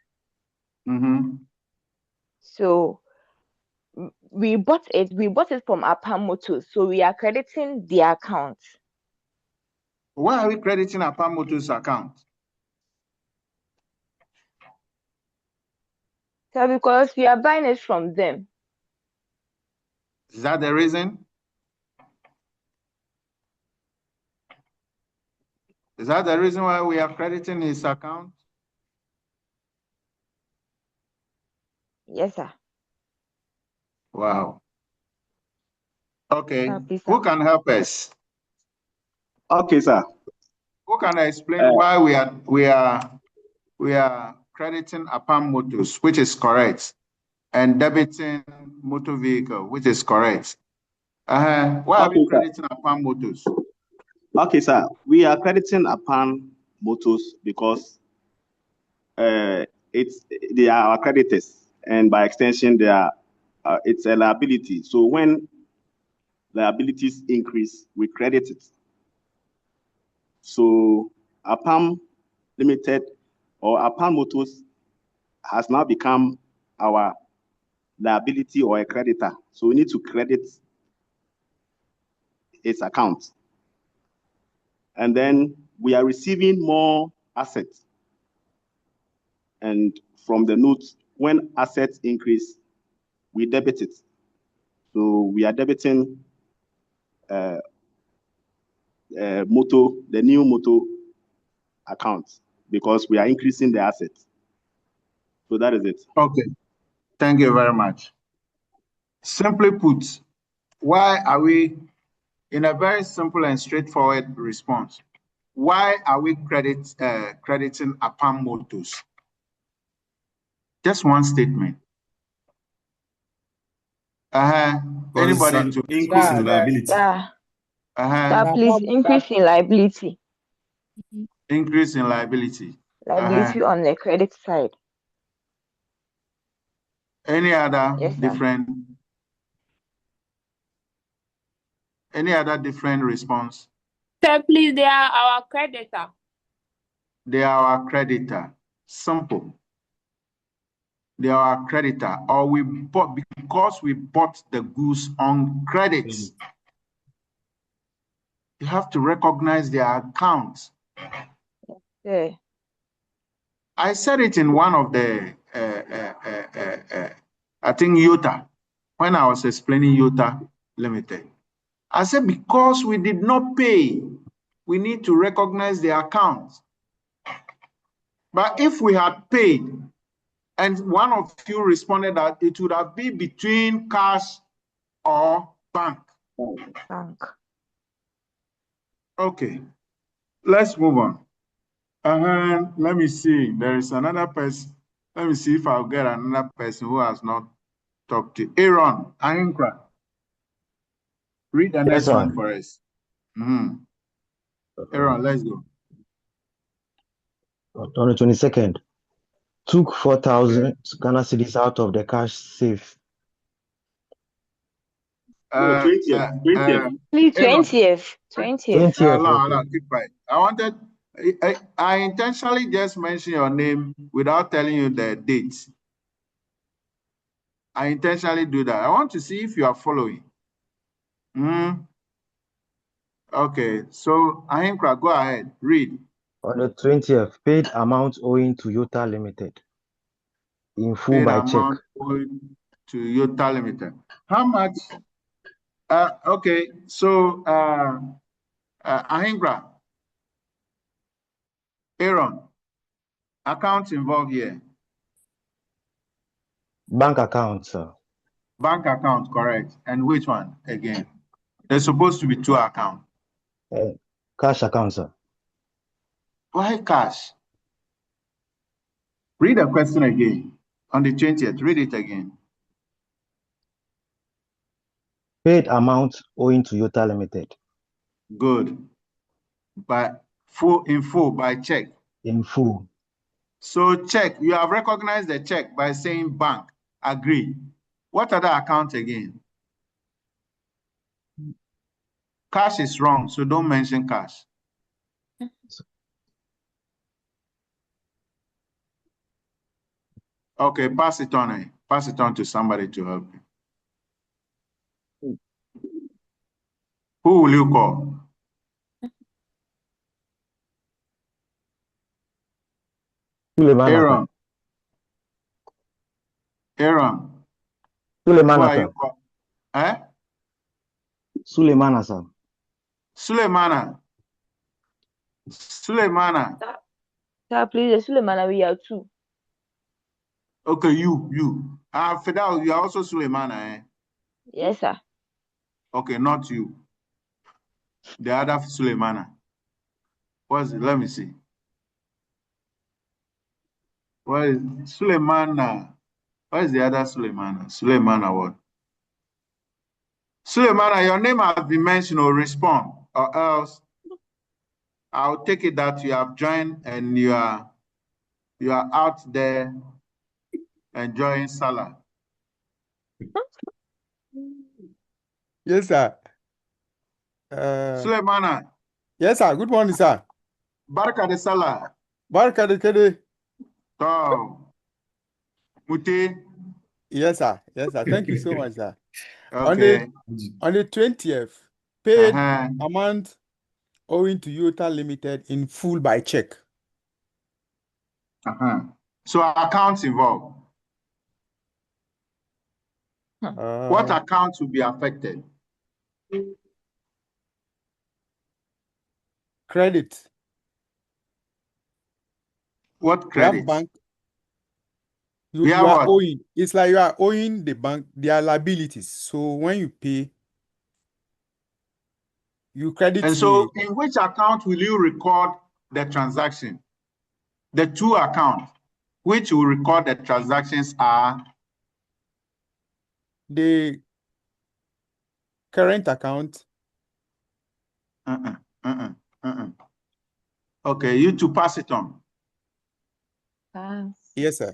So we bought it from APAM motors. So we are crediting the account. Why are we crediting APAM Motors account? So because we are buying it from them. Is that the reason? Is that the reason why we are crediting his account? Yes, sir. Wow. Okay. Please, Who sir. can help us? Okay, sir. Who can explain why we are crediting APAM Motors, which is correct, and debiting motor vehicle, which is correct? Why are we crediting APAM Motors? Okay, sir. We are crediting APAM Motors because they are our creditors, and by extension, it's a liability. So when liabilities increase, we credit it. So APAM Limited or APAM Motors has now become our liability or a creditor. So we need to credit its account. And then we are receiving more assets. And from the notes, when assets increase, we debit it. So we are debiting the new motor account because we are increasing the assets. So that is it. Okay. Thank you very much. Simply put, why are we, in a very simple and straightforward response, why are we crediting APAM Motors? Just one statement. Anybody to increase in liability? Please, increase in liability. Increase in liability. Liability on the credit side. Any other different? Any other different response? Sir, please, they are our creditor. They are our creditor. Simple. They are our creditor, or we bought because we bought the goods on credits. You have to recognize their accounts. Yeah. I said it in one of the, I think Yota, when I was explaining Yota Limited. I said, because we did not pay, we need to recognize the accounts. But if we had paid, and one of you responded that it would have been between cash or bank. Bank. Okay, let's move on. Let me see. There is another person. Let me see if I'll get another person who has not talked to. Aaron Ahinkra. Read the next one for us. Aaron, let's go. On the 22nd, took 4,000 Ghana cedis out of the cash safe. No, 20th. 20th. Please, Aaron, 20th. 20th. Allow, keep quiet. I intentionally just mentioned your name without telling you the date. I intentionally do that. I want to see if you are following. Okay, so Ahinkra, go ahead, read. On the 20th, paid amount owing to Yota Limited in full Paid by check. amount owing to Yota Limited. How much? Okay, so Ahinkra, Aaron, accounts involved here. Bank account, sir. Bank account, correct. And which one again? There's supposed to be two accounts. Cash account, sir. Why cash? Read the question again. On the 20th, read it again. Paid amount owing to Yota Limited. Good. In full, by check. In full. So check, you have recognized the check by saying bank. Agree. What other account again? Cash is wrong, so don't mention cash. Okay, pass it on. Pass it on to somebody to help you. Who will you call? Aaron. Aaron. Suleimana, sir. Eh? Suleimana, sir. Suleimana. Suleimana. Sir, please, Suleimana, we are two. Okay, you. Fidel, you are also Suleimana, eh? Yes, sir. Okay, not you. The other Suleimana. What's it? Let me see. What is Suleimana? What is the other Suleimana? Suleimana what? Suleimana, your name has been mentioned or respond, or else I'll take it that you have joined and you are out there enjoying Salah. Yes, sir. Suleimana. Yes, sir. Good morning, sir. Barka de Salah. Barka de Kede. Oh. Muti. Yes, sir. Yes, sir. Thank you so much, sir. Okay. On the 20th, paid amount owing to Yota Limited in full by check. So accounts involved. What accounts will be affected? Credit. What credit? You have bank. You are owing. It's like you are owing the bank their liabilities. So when you pay, you credit. And so in which account will you record the transaction? The two accounts which will record the transactions are the current account. Okay, you to pass it on. Yes, sir.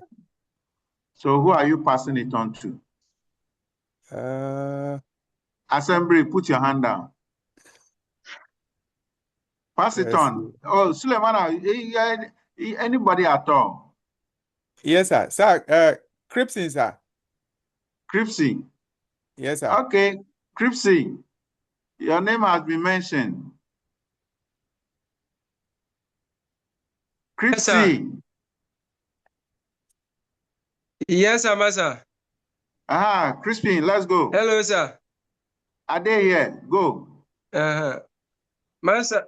So who are you passing it on to? Assembly, put your hand down. Pass it on. Oh, Suleimana, anybody at all? Yes, sir. Sir, Cripsy, sir. Cripsy. Yes, sir. Okay, Cripsy, your name has been mentioned. Cripsy. Yes, sir, master. Crispin, let's go. Hello, sir. Are they here? Go. Master,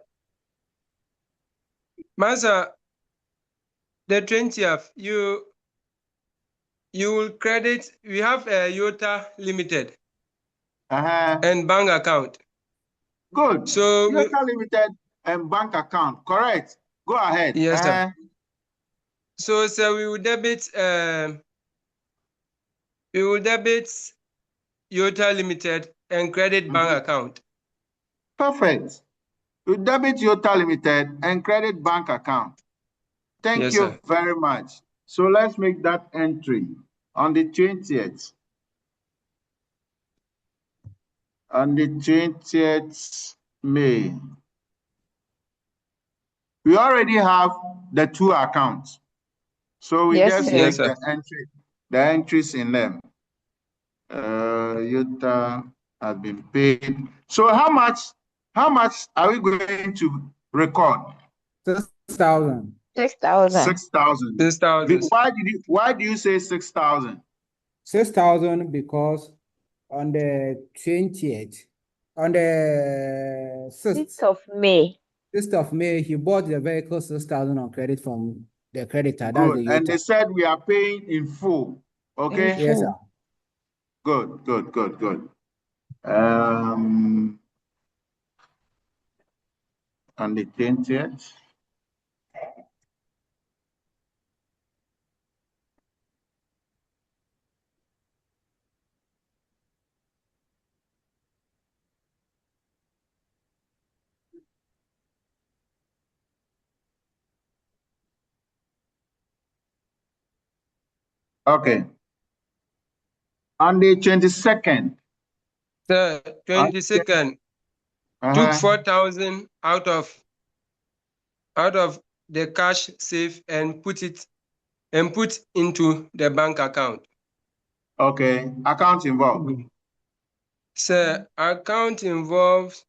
the 20th, you will credit, we have a Yota Limited and bank account. Good. So Yota Limited and bank account, correct. Go ahead. Yes, sir. So, sir, we will debit Yota Limited and credit bank account. Perfect. You debit Yota Limited and credit bank account. Thank you very much. So let's make that entry on the 20th. On the 20th May, we already have the two accounts. So we Yes, just sir. make Yes, sir. the entries in them. Utah has been paid. So how much are we going to record? 6,000. 6,000. 6,000. 6,000. Why do you say 6,000? 6,000 because on the 20th, on the 6th of May. 6th of May, he bought the vehicle 6,000 on credit from the creditor. That's Good. the And they Utah. said we are paying in full. Okay? Yes, sir. Good, good, good, good. On the 20th. Okay. On the 22nd. Sir, 22nd, took 4,000 out of the cash safe and put into the bank account. Okay. Account involved. Sir, account involves,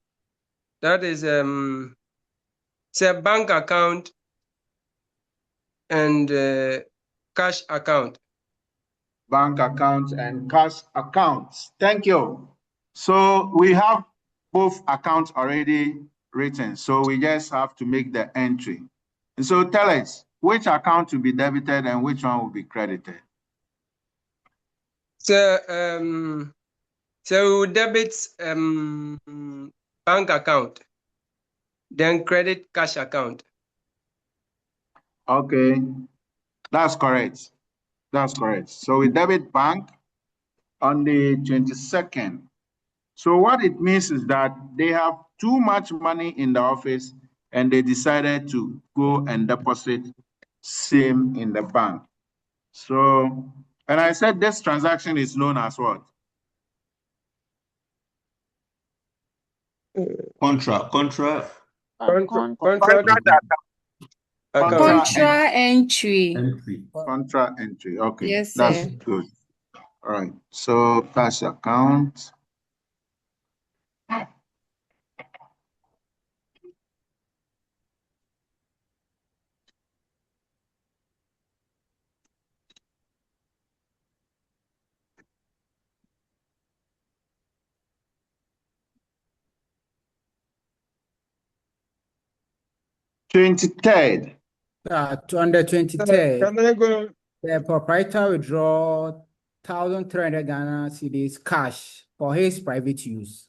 that is sir, bank account and cash account. Bank account and cash accounts. Thank you. So we have both accounts already written. So we just have to make the entry. And so tell us which account will be debited and which one will be credited. So, so we will debit bank account, then credit cash account. Okay, that's correct. That's correct. So we debit bank on the 22nd. So what it means is that they have too much money in the office and they decided to go and deposit same in the bank. So, and I said this transaction is known as what? Contra. Contra entry. Contra entry. Okay, Yes, that's sir. good. All right. So cash account. $23. On the 23rd, the proprietor withdraw 1,300 Ghana cedis cash for his private use.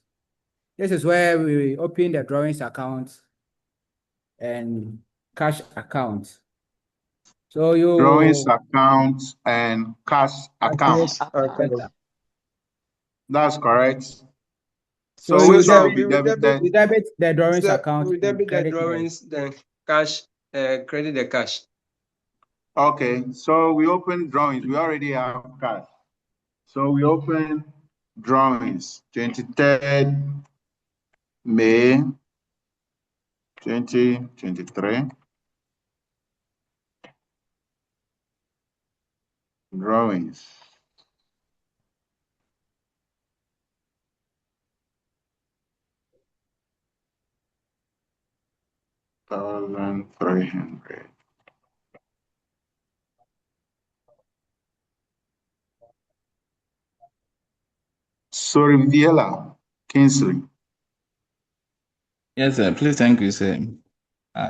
This is where we open the drawings account and cash account. So you Drawings account and cash account. That's correct. So which one will be debited? We debit the drawings account. We debit the drawings, then cash, credit the cash. Okay, so we open drawings. We already have cash. So we open drawings, 23rd May 2023. Drawings. $1,300. Sorry, Viela, Kingsley. Yes, sir. Please, thank you, sir.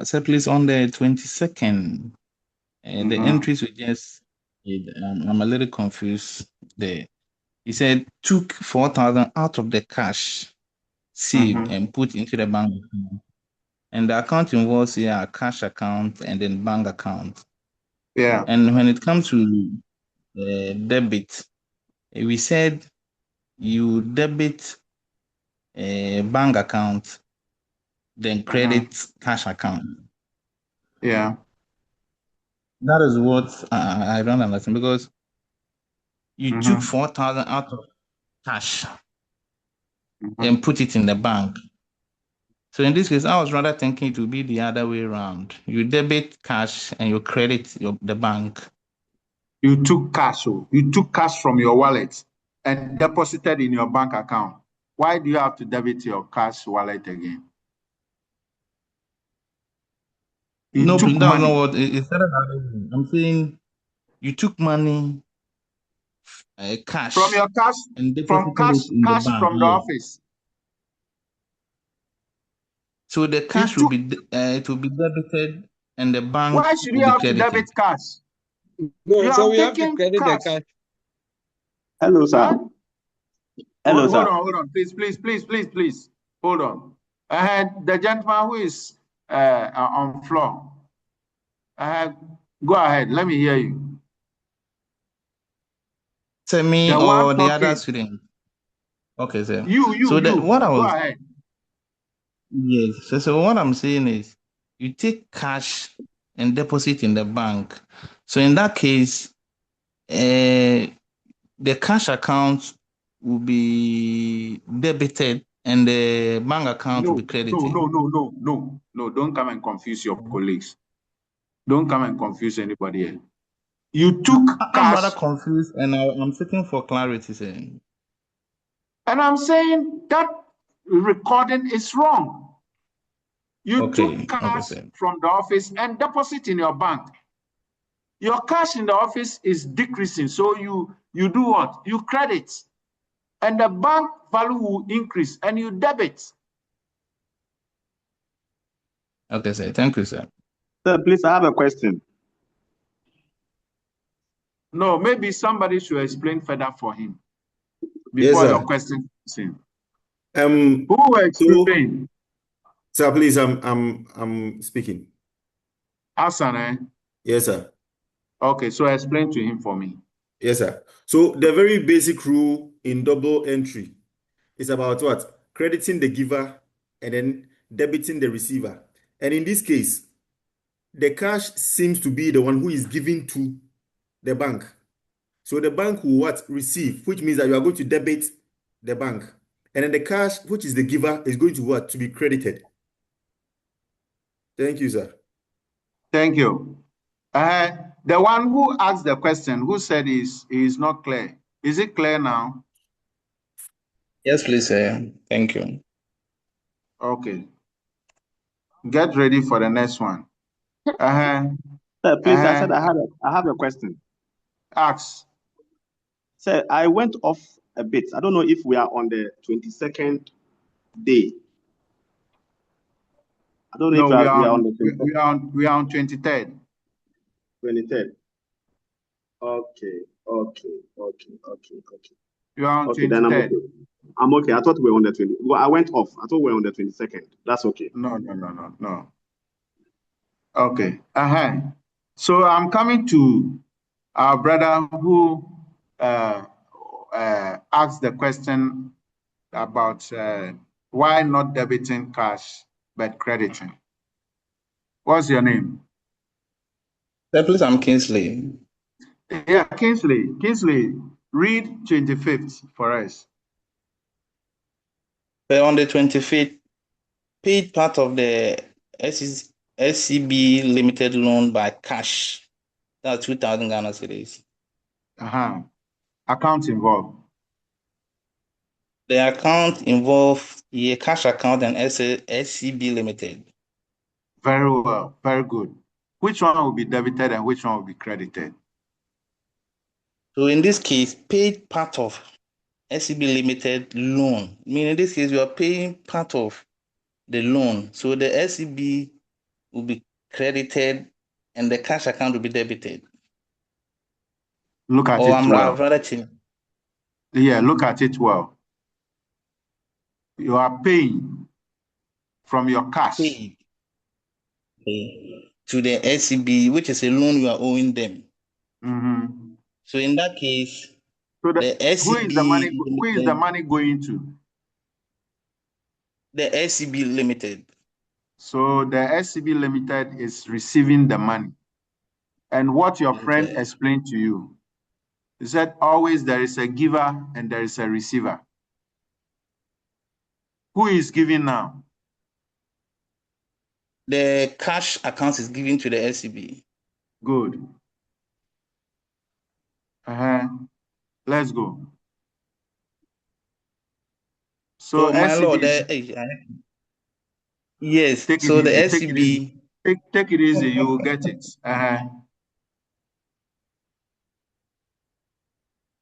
Sir, please, on the 22nd, the entries we just did, I'm a little confused there. He said took 4,000 out of the cash saved and put into the bank account. And the account involves here a cash account and then bank account. Yeah. And when it comes to debit, we said you debit a bank account, then credit cash account. Yeah. That is what I don't understand, because you took 4,000 out of cash and put it in the bank. So in this case, I was rather thinking it would be the other way around. You debit cash and you credit the bank. You took cash, you took cash from your wallet and deposited in your bank account. Why do you have to debit your cash wallet again? No, that's not what it started happening. I'm saying you took money, cash from your cash, and deposited from cash, it in the bank. from the office. So the cash will be debited, and the bank. Why should you have to debit cash? No, so we have to credit the cash. Hello, sir. Huh? Hello, sir. Hold on, please. Hold on. The gentleman who is on floor. Go ahead. Let me hear you. Say me the or the other student. Okay, sir. What I was. Go ahead. Yes. So what I'm saying is, you take cash and deposit in the bank. So in that case, the cash account will be debited and the bank account will be credited. No. Don't come and confuse your colleagues. Don't come and confuse anybody else. You took cash. I'm rather confused and I'm seeking for clarity, sir. And I'm saying that recording is wrong. You took cash from the office and deposit in your bank. Your cash in the office is decreasing, so you do what? You credit, and the bank value will increase, and you debit. Okay, sir. Thank you, sir. Sir, please, I have a question. No, maybe somebody should explain further for him before your question is in. Who will explain? Sir, please, I'm speaking. Hassan, eh? Yes, sir. Okay, so explain to him for me. Yes, sir. So the very basic rule in double entry is about what? Crediting the giver and then debiting the receiver. And in this case, the cash seems to be the one who is given to the bank. So the bank will what? Receive, which means that you are going to debit the bank. And then the cash, which is the giver, is going to what? To be credited. Thank you, sir. Thank you. The one who asked the question, who said is not clear. Is it clear now? Yes, please, sir. Thank you. Okay. Get ready for the next one. Please, I said I have a question. Ask. Sir, I went off a bit. I don't know if we are on the 22nd day. I don't know if we are on the 23rd. We are on 23rd. 23rd. Okay. You are on 23rd. Then I'm okay. I thought we were on the 20th. Well, I went off. I thought we were on the 22nd. That's okay. No. Okay. So I'm coming to our brother who asked the question about why not debiting cash but crediting. What's your name? Sir, please, I'm Kingsley. Yeah, Kingsley. Kingsley, read 25th for us. On the 25th, paid part of the SCB limited loan by cash. That's 2,000 Ghana cedis. Account involved. The account involved a cash account and SCB limited. Very well, very good. Which one will be debited and which one will be credited? So in this case, paid part of SCB limited loan. I mean, in this case, you are paying part of the loan. So the SCB will be credited and the cash account will be debited. Look at it well. Yeah, look at it well. You are paying from your cash. Paid to the SCB, which is a loan you are owing them. So in that case, the SCB, who is the money going to? The SCB Limited. So the SCB Limited is receiving the money. And what your friend explained to you is that always there is a giver and there is a receiver. Who is giving now? The cash account is given to the SCB. Good. Let's go. So my SCB lord, yes. Take So it the easy. SCB. Take it easy. You will get it.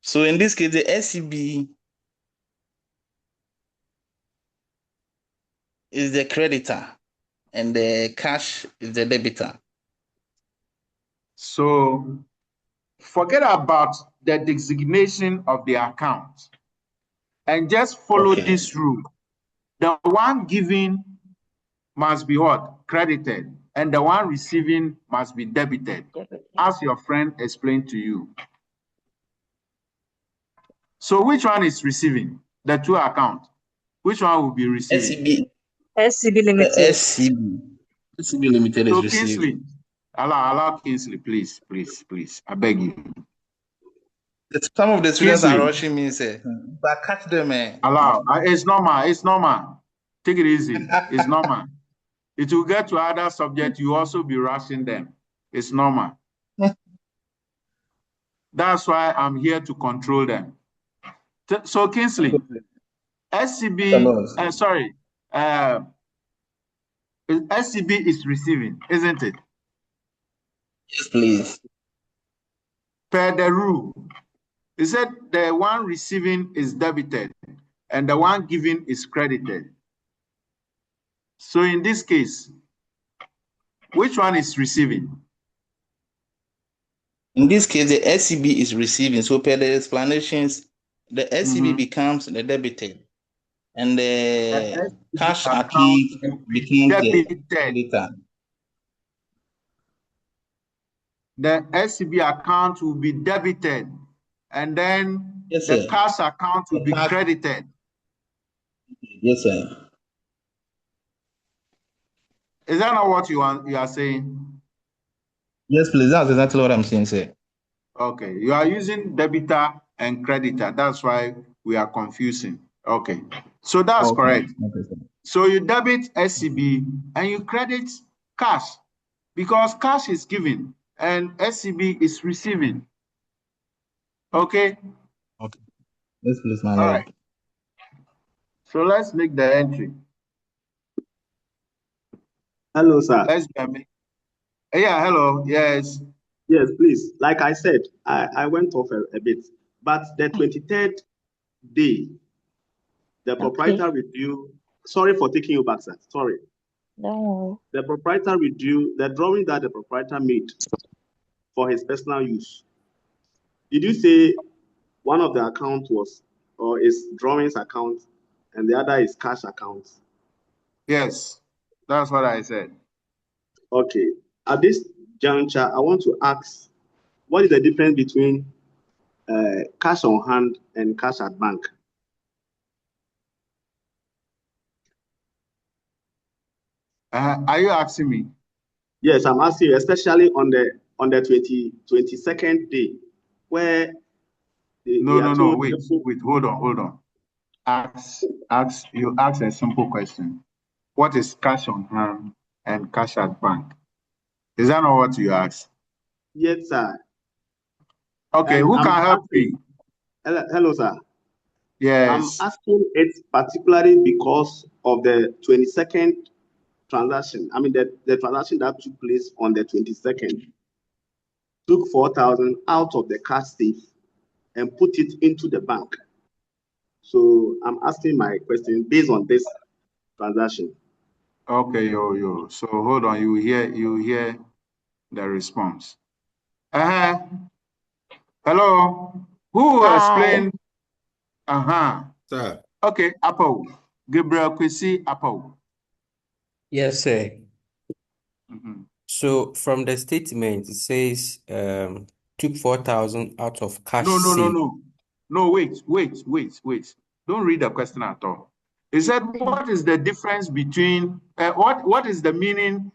So in this case, the SCB is the creditor, and the cash is the debitor. So forget about the designation of the account and just follow this rule. The one giving must be what? Credited, and the one receiving must be debited, as your friend explained to you. So which one is receiving? The two accounts. Which one will be receiving? SCB Limited. SCB Limited is receiving. Kingsley, allow Kingsley, please. I beg you. Some of the students are rushing me, say, but catch them, Allow. It's normal. Take it easy. It's normal. It will get to other subjects. You also be rushing them. It's normal. That's why I'm here to control them. So Kingsley, SCB, SCB is receiving, isn't it? Yes, please. Per the rule, he said the one receiving is debited and the one giving is credited. So in this case, which one is receiving? In this case, the SCB is receiving. So per the explanations, the SCB becomes the debited, and the cash account becomes the creditor. The SCB account will be debited, and then the cash account will be credited. Yes, sir. Is that not what you are saying? Yes, please. That's exactly what I'm saying, sir. Okay. You are using debitor and creditor. That's why we are confusing. Okay. So that's correct. Okay. So you debit SCB and you credit cash because cash is given and SCB is receiving. Okay? Okay. Yes, please, my All lord. right. So let's make the entry. Hello, sir. Yeah, hello. Yes. Yes, please. Like I said, I went off a bit, but the 23rd day, the proprietor review. Sorry for taking you back, sir. Sorry. No. The proprietor review the drawing that the proprietor made for his personal use. Did you say one of the accounts was or is drawings account and the other is cash account? Yes, that's what I said. Okay. At this juncture, I want to ask, what is the difference between cash on hand and cash at bank? Are you asking me? Yes, I'm asking you, especially on the 22nd day, where No. Wait. Hold on. You ask a simple question. What is cash on hand and cash at bank? Is that not what you asked? Yes, sir. Okay, and who can help me? Hello, sir. Yes. I'm asking it particularly because of the 22nd transaction. I mean, the transaction that took place on the 22nd took 4,000 out of the cash safe and put it into the bank. So I'm asking my question based on this transaction. Okay, yo. So hold on, you hear the response. Hello. Who explained? Sir. Okay, Apple. Gabriel Kwesi Apple. Yes, sir. So from the statement, it says took 4,000 out of cash safe. No, wait. Don't read the question at all. It said, what is the difference between what is the meaning?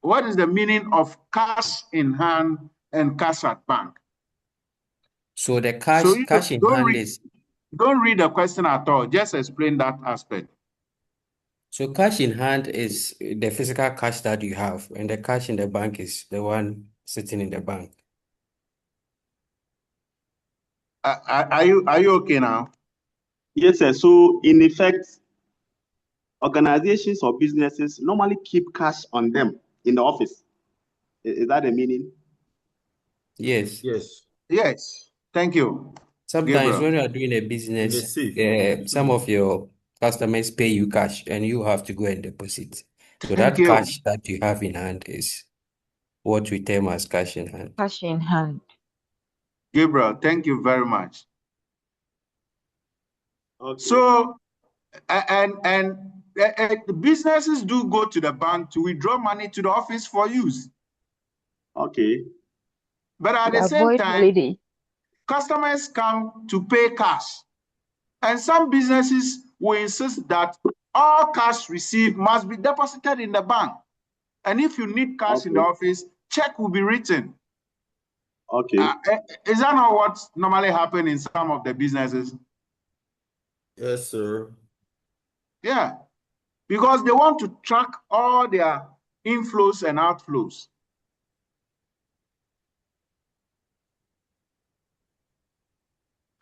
What is the meaning of cash in hand and cash at bank? So the cash in hand is Don't read the question at all. Just explain that aspect. So cash in hand is the physical cash that you have, and the cash in the bank is the one sitting in the bank. Are you okay now? Yes, sir. So in effect, organizations or businesses normally keep cash on them in the office. Is that the meaning? Yes. Yes. Yes. Thank you. Sometimes Gabriel. when you are doing a In the business, safe. some of your customers pay you cash and you have to go and deposit. So Thank that you. cash that you have in hand is what we term as cash in hand. Cash in hand. Gabriel, thank you very much. Okay. So, the businesses do go to the bank to withdraw money to the office for use. Okay. But at To the same avoid time, holiday. customers come to pay cash. And some businesses will insist that all cash received must be deposited in the bank. And if you need cash in the office, check will be written. Okay. Is that not what normally happens in some of the businesses? Yes, sir. Yeah, because they want to track all their inflows and outflows.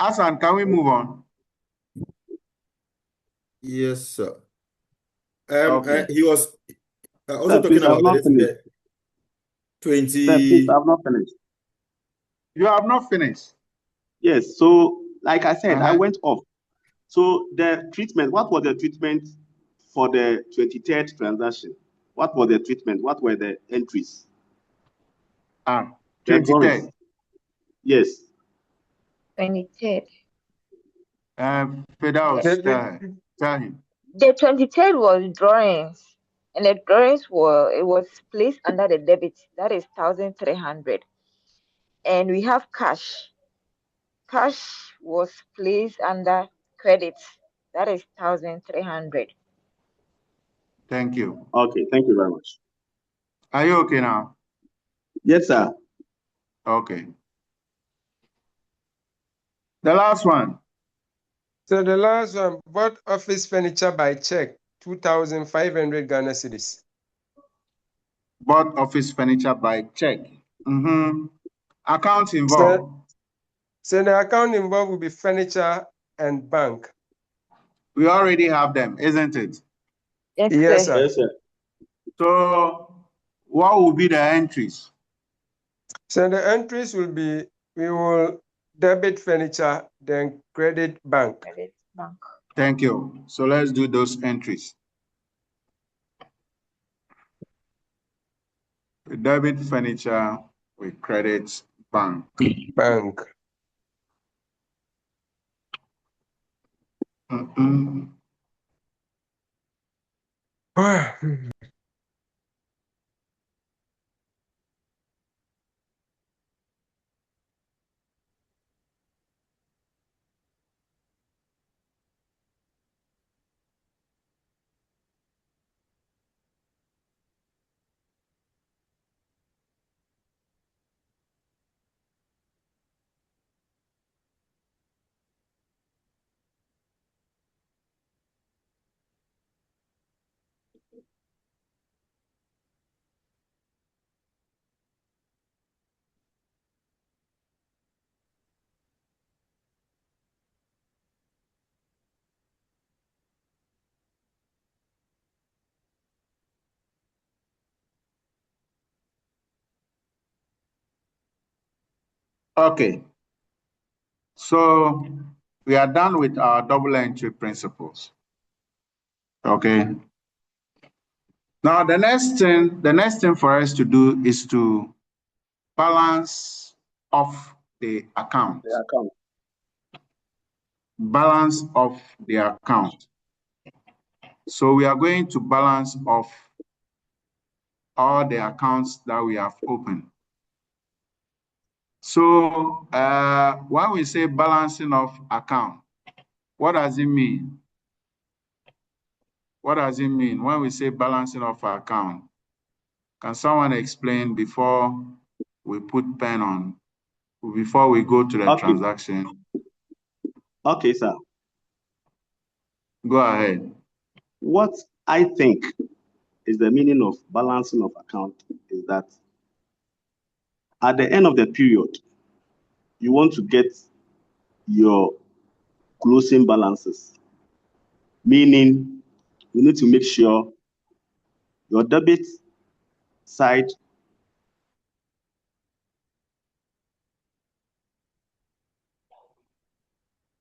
Hassan, can we move on? Yes, sir. Okay. He was also Sir, talking please, I have about not finished. 20. Sir, please, I have not finished. You have not finished? Yes. So, like I said, I went off. So the treatment, what was the treatment for the 23rd transaction? What was the treatment? What were the entries? 23rd. Yes. 23rd. Fidaus, tell him. The 23rd was drawings, and the drawings was placed under the debit. That is 1,300. And we have cash. Cash was placed under credit. That is 1,300. Thank you. Okay, thank you very much. Are you okay now? Yes, sir. Okay. The last one. So the last one, bought office furniture by check, 2,500 Ghana cedis. Bought office furniture by check. Account involved. So the account involved will be furniture and bank. We already have them, isn't it? Yes, sir. Yes, sir. So what will be the entries? So the entries will be, we will debit furniture, then credit bank. Credit bank. Thank you. So let's do those entries. We debit furniture, we credit bank. Bank. Okay. So we are done with our double entry principles. Okay. Now the next thing for us to do is to balance off the account. Balance off the account. So we are going to balance off all the accounts that we have opened. So when we say balancing of account, what does it mean? What does it mean when we say balancing of account? Can someone explain before we put pen on, before we go to the transaction? Okay, sir. Go ahead. What I think is the meaning of balancing of account is that at the end of the period, you want to get your closing balances, meaning you need to make sure your debit side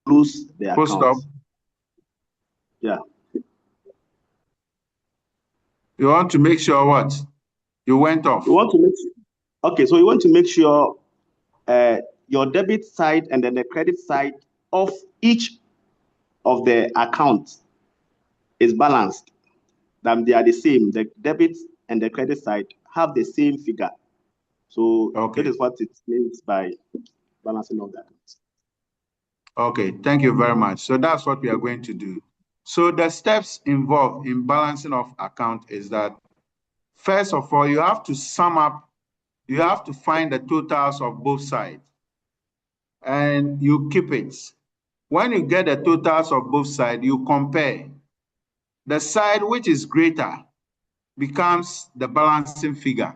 close the Full stop. account. Yeah. You want to make sure what? You went off. You want to make okay, so you want to make sure your debit side and then the credit side of each of the accounts is balanced. That they are the same. The debit and the credit side have the same figure. So that is what it means by balancing of that. Okay, thank you very much. So that's what we are going to do. So the steps involved in balancing of account is that, first of all, you have to sum up, you have to find the totals of both sides, and you keep it. When you get the totals of both sides, you compare. The side which is greater becomes the balancing figure.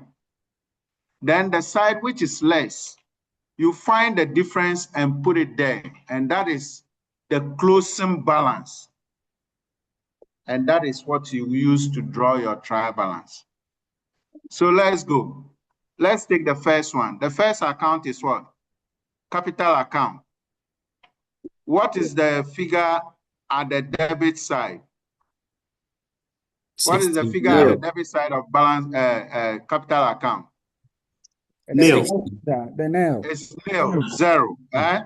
Then the side which is less, you find the difference and put it there, and that is the closing balance. And that is what you use to draw your trial balance. So let's go. Let's take the first one. The first account is what? Capital account. What is the figure at the debit side? What is the figure at the debit side of balance capital account? Nil. The nil. It's nil, zero. Eh?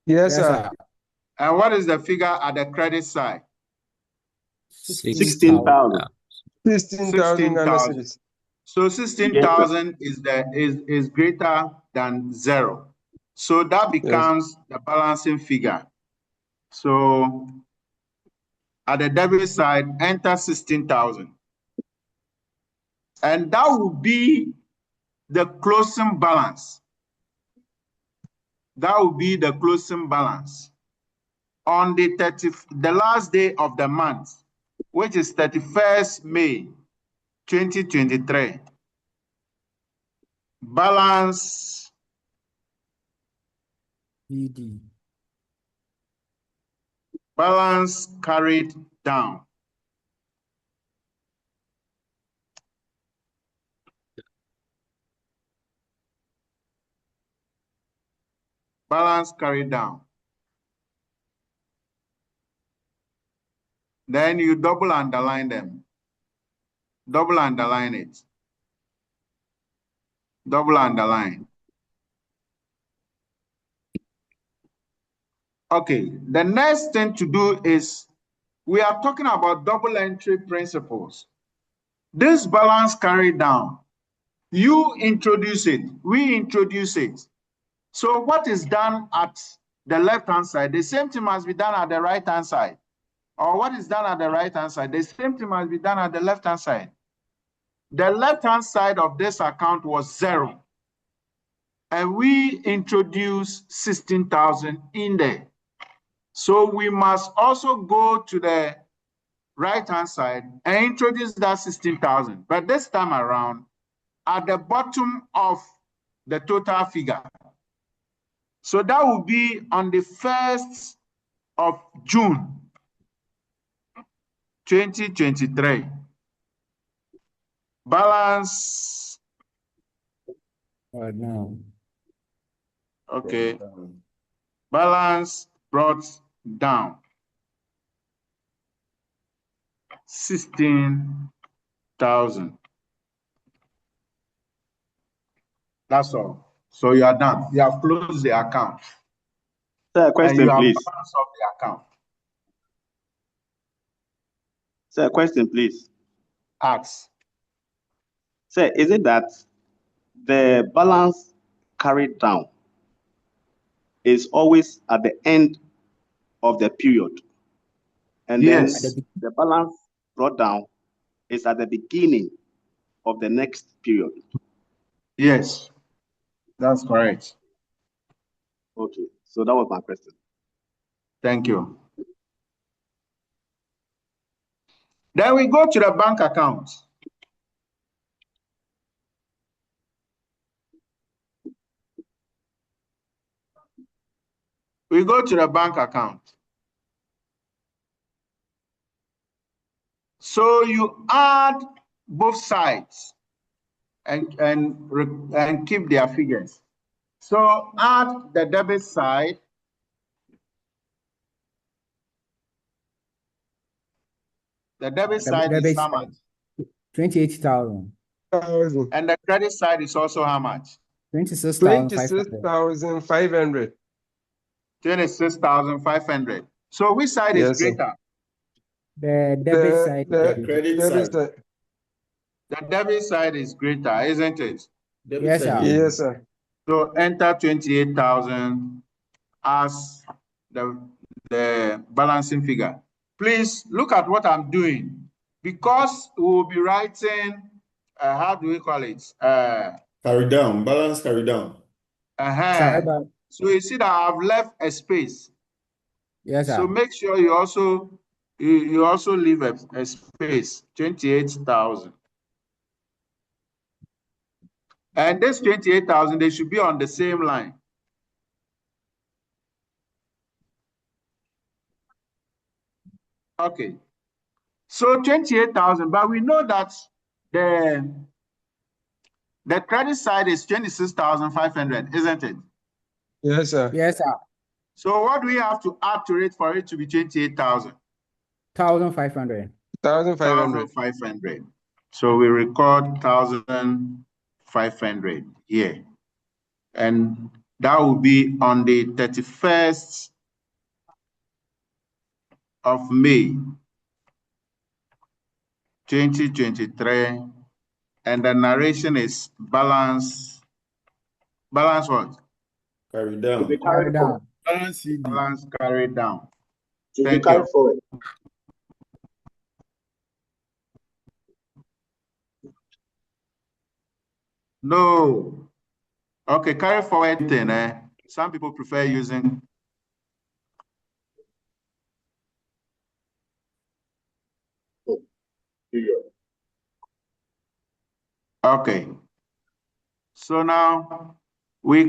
Yes, sir. And what is the figure at the credit side? 16,000. 16,000. So 16,000 is greater than zero. So that becomes the balancing figure. So at the debit side, enter 16,000. And that will be the closing balance. That will be the closing balance on the last day of the month, which is 31st May 2023. Balance BD. Balance carried down. Balance carried down. Then you double underline them. Double underline it. Double underline. Okay, the next thing to do is we are talking about double entry principles. This balance carried down, you introduce it, we introduce it. So what is done at the left-hand side, the same thing must be done at the right-hand side. Or what is done at the right-hand side, the same thing must be done at the left-hand side. The left-hand side of this account was zero. And we introduced 16,000 in there. So we must also go to the right-hand side and introduce that 16,000. But this time around, at the bottom of the total figure. So that will be on the 1st of June, 2023. Balance. Right now. Okay. Balance brought down. 16,000. That's all. So you are done. You have closed the account. Sir, question, and you please. have balance of the account. Sir, question, please. Ask. Sir, is it that the balance carried down is always at the end of the period? And yes. Then the balance brought down is at the beginning of the next period? Yes, that's correct. Okay, so that was my question. Thank you. Then we go to the bank account. We go to the bank account. So you add both sides and keep their figures. So add the debit side. The debit side is how much? 28,000. And the credit side is also how much? 26,500. 26,500. 26,500. So which side is Yes, sir. greater? The debit side. The credit side. The debit side is greater, isn't it? Yes, sir. Yes, sir. So enter 28,000 as the balancing figure. Please look at what I'm doing, because we will be writing, how do we call it? Carry down, balance carry down. So you see that I've left a space. Yes, sir. So make sure you also leave a space, 28,000. And this 28,000, they should be on the same line. Okay. So 28,000, but we know that the credit side is 26,500, isn't it? Yes, sir. Yes, sir. So what do we have to add to it for it to be 28,000? 1,500. 1,500. So we record 1,500 here. And that will be on the 31st of May, 2023. And the narration is balance what? Carry down. Carry down. Balance CD. Balance carried down. Thank you. Forward. No. Okay, carry forward then. Some people prefer using. Okay. So now we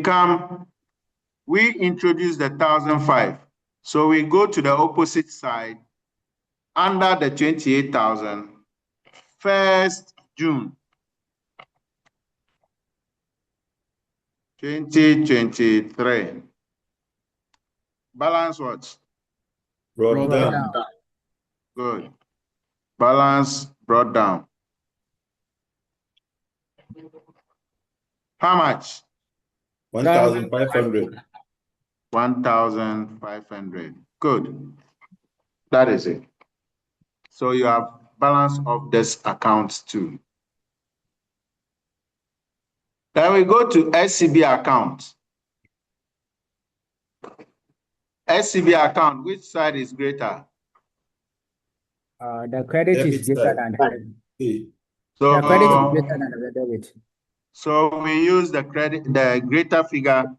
introduce the 1,005. So we go to the opposite side under the 28,000, 1st June 2023. Balance what? Brought down. Good. Balance brought down. How much? 1,500. 1,500. Good. That is it. So you have balance of this account too. Then we go to SCB account. SCB account, which side is greater? The credit is greater than the debit. So the credit is greater than the debit. So we use the greater figure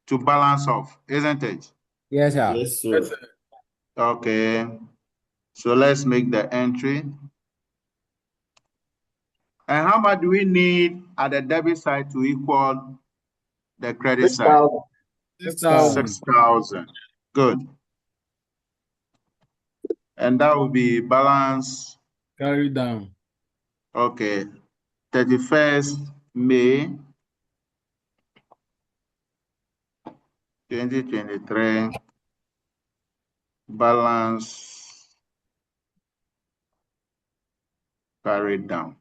to balance off, isn't it? Yes, sir. Yes, sir. Okay. So let's make the entry. And how much do we need at the debit side to equal the credit side? 6,000. 6,000. Good. And that will be balance. Carry down. Okay. 31st May 2023. Balance carried down.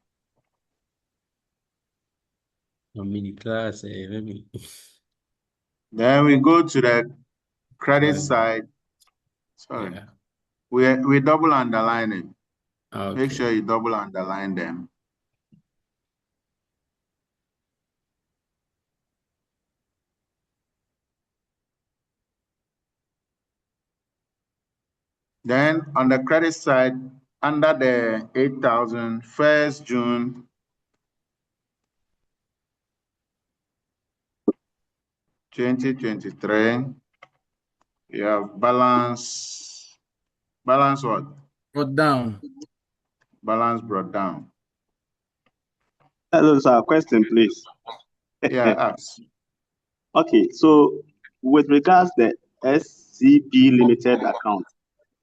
Mini class, maybe. Then we go to the credit side. Sorry. Yeah. We double underline it. Okay. Make sure you double underline them. Then on the credit side, under the 8,000, 1st June 2023, We have balance what? Brought down. Balance brought down. That's a question, please. Yeah, ask. Okay, so with regards the SCB limited account,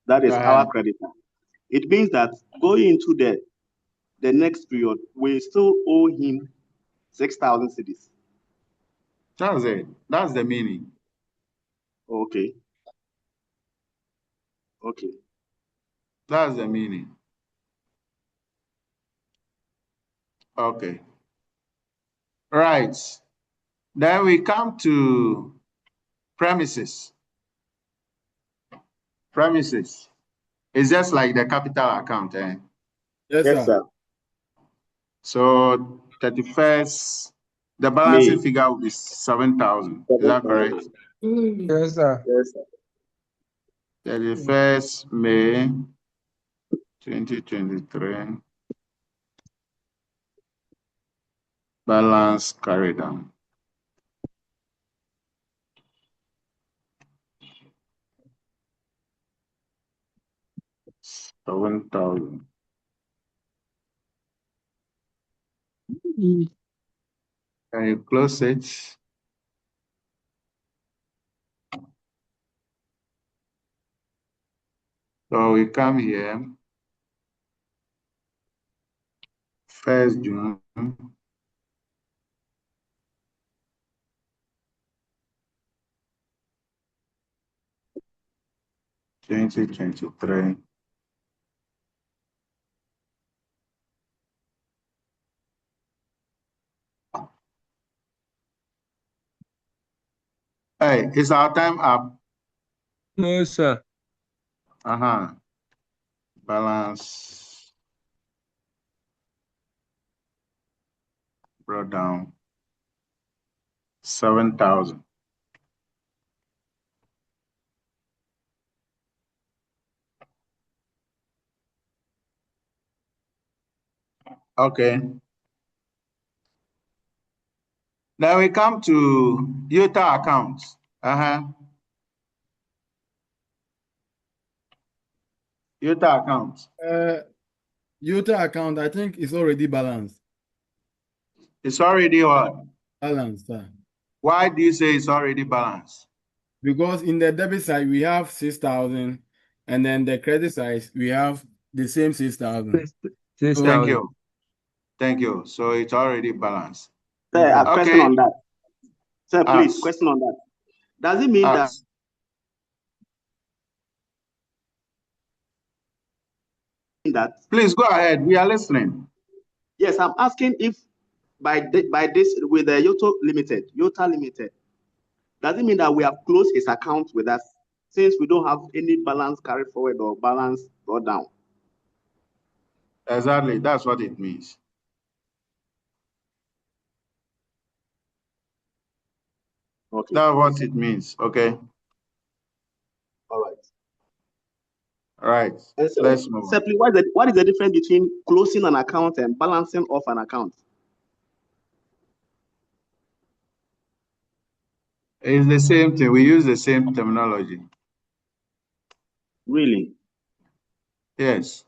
that is our creditor. It means that going into the next period, we still owe him 6,000 cedis. That's it. That's the meaning. Okay. Okay. That's the meaning. Okay. Right. Then we come to premises. Premises. It's just like the capital account, eh? Yes, sir. So 31st, the balancing figure will be 7,000. Is that correct? Yes, sir. Yes, sir. 31st May 2023. Balance carried on. $7,000. Can you close it? So we come here. 1st June. $2023. Hey, is our time up? No, sir. Balance brought down 7,000. Okay. Then we come to Utah accounts. Utah accounts. Utah account, I think it's already balanced. It's already what? Balanced, sir. Why do you say it's already balanced? Because in the debit side, we have 6,000, and then the credit side, we have the same 6,000. Thank you. Thank you. So it's already balanced. Sir, a question on that. Sir, please, question on that. Does it mean that? Please go ahead. We are listening. Yes, I'm asking if by this with the Utah Limited, does it mean that we have closed his account with us since we don't have any balance carried forward or balance brought down? Exactly. That's what it means. Okay. That's what it means. Okay. All right. All right. Let's move on. Simply, what is the difference between closing an account and balancing off an account? It's the same thing. We use the same terminology. Really? Yes.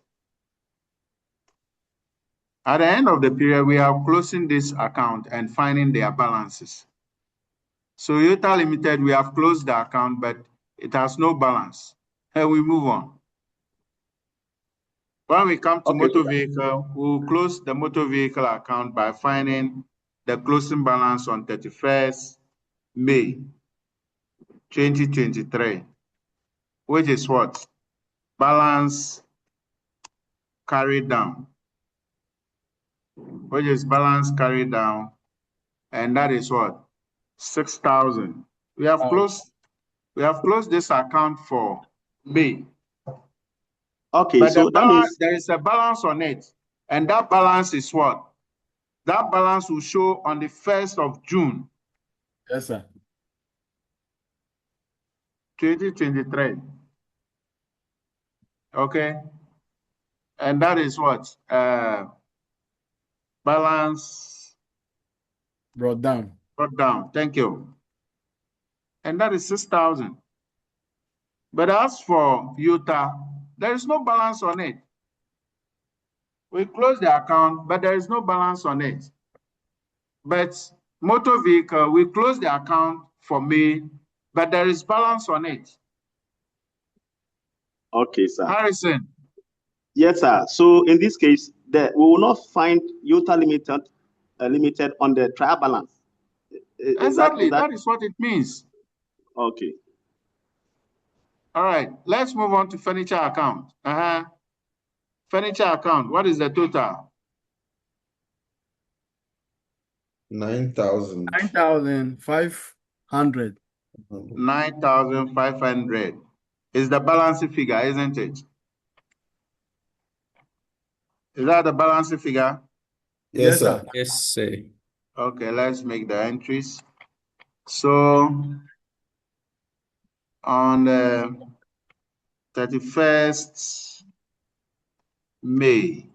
At the end of the period, we are closing this account and finding their balances. So Utah Limited, we have closed the account, but it has no balance. And we move on. When we come to motor vehicle, we'll close the motor vehicle account by finding the closing balance on 31st May 2023, which is what? Balance carried down, which is balance carried down, and that is what? 6,000. We have closed this account for May. Okay, but so that means there is a balance on it, and that balance is what? That balance will show on the 1st of June. Yes, sir. 2023. Okay. And that is what? Balance brought down. Brought down. Thank you. And that is 6,000. But as for Utah, there is no balance on it. We close the account, but there is no balance on it. But motor vehicle, we close the account for May, but there is balance on it. Okay, sir. Harrison. Yes, sir. So in this case, we will not find Utah limited on the trial balance. Exactly, that is what it means. Okay. All right, let's move on to furniture account. Furniture account, what is the total? 9,000. 9,500. 9,500 is the balancing figure, isn't it? Is that the balancing figure? Yes, sir. Yes, sir. Okay, let's make the entries. So on the 31st May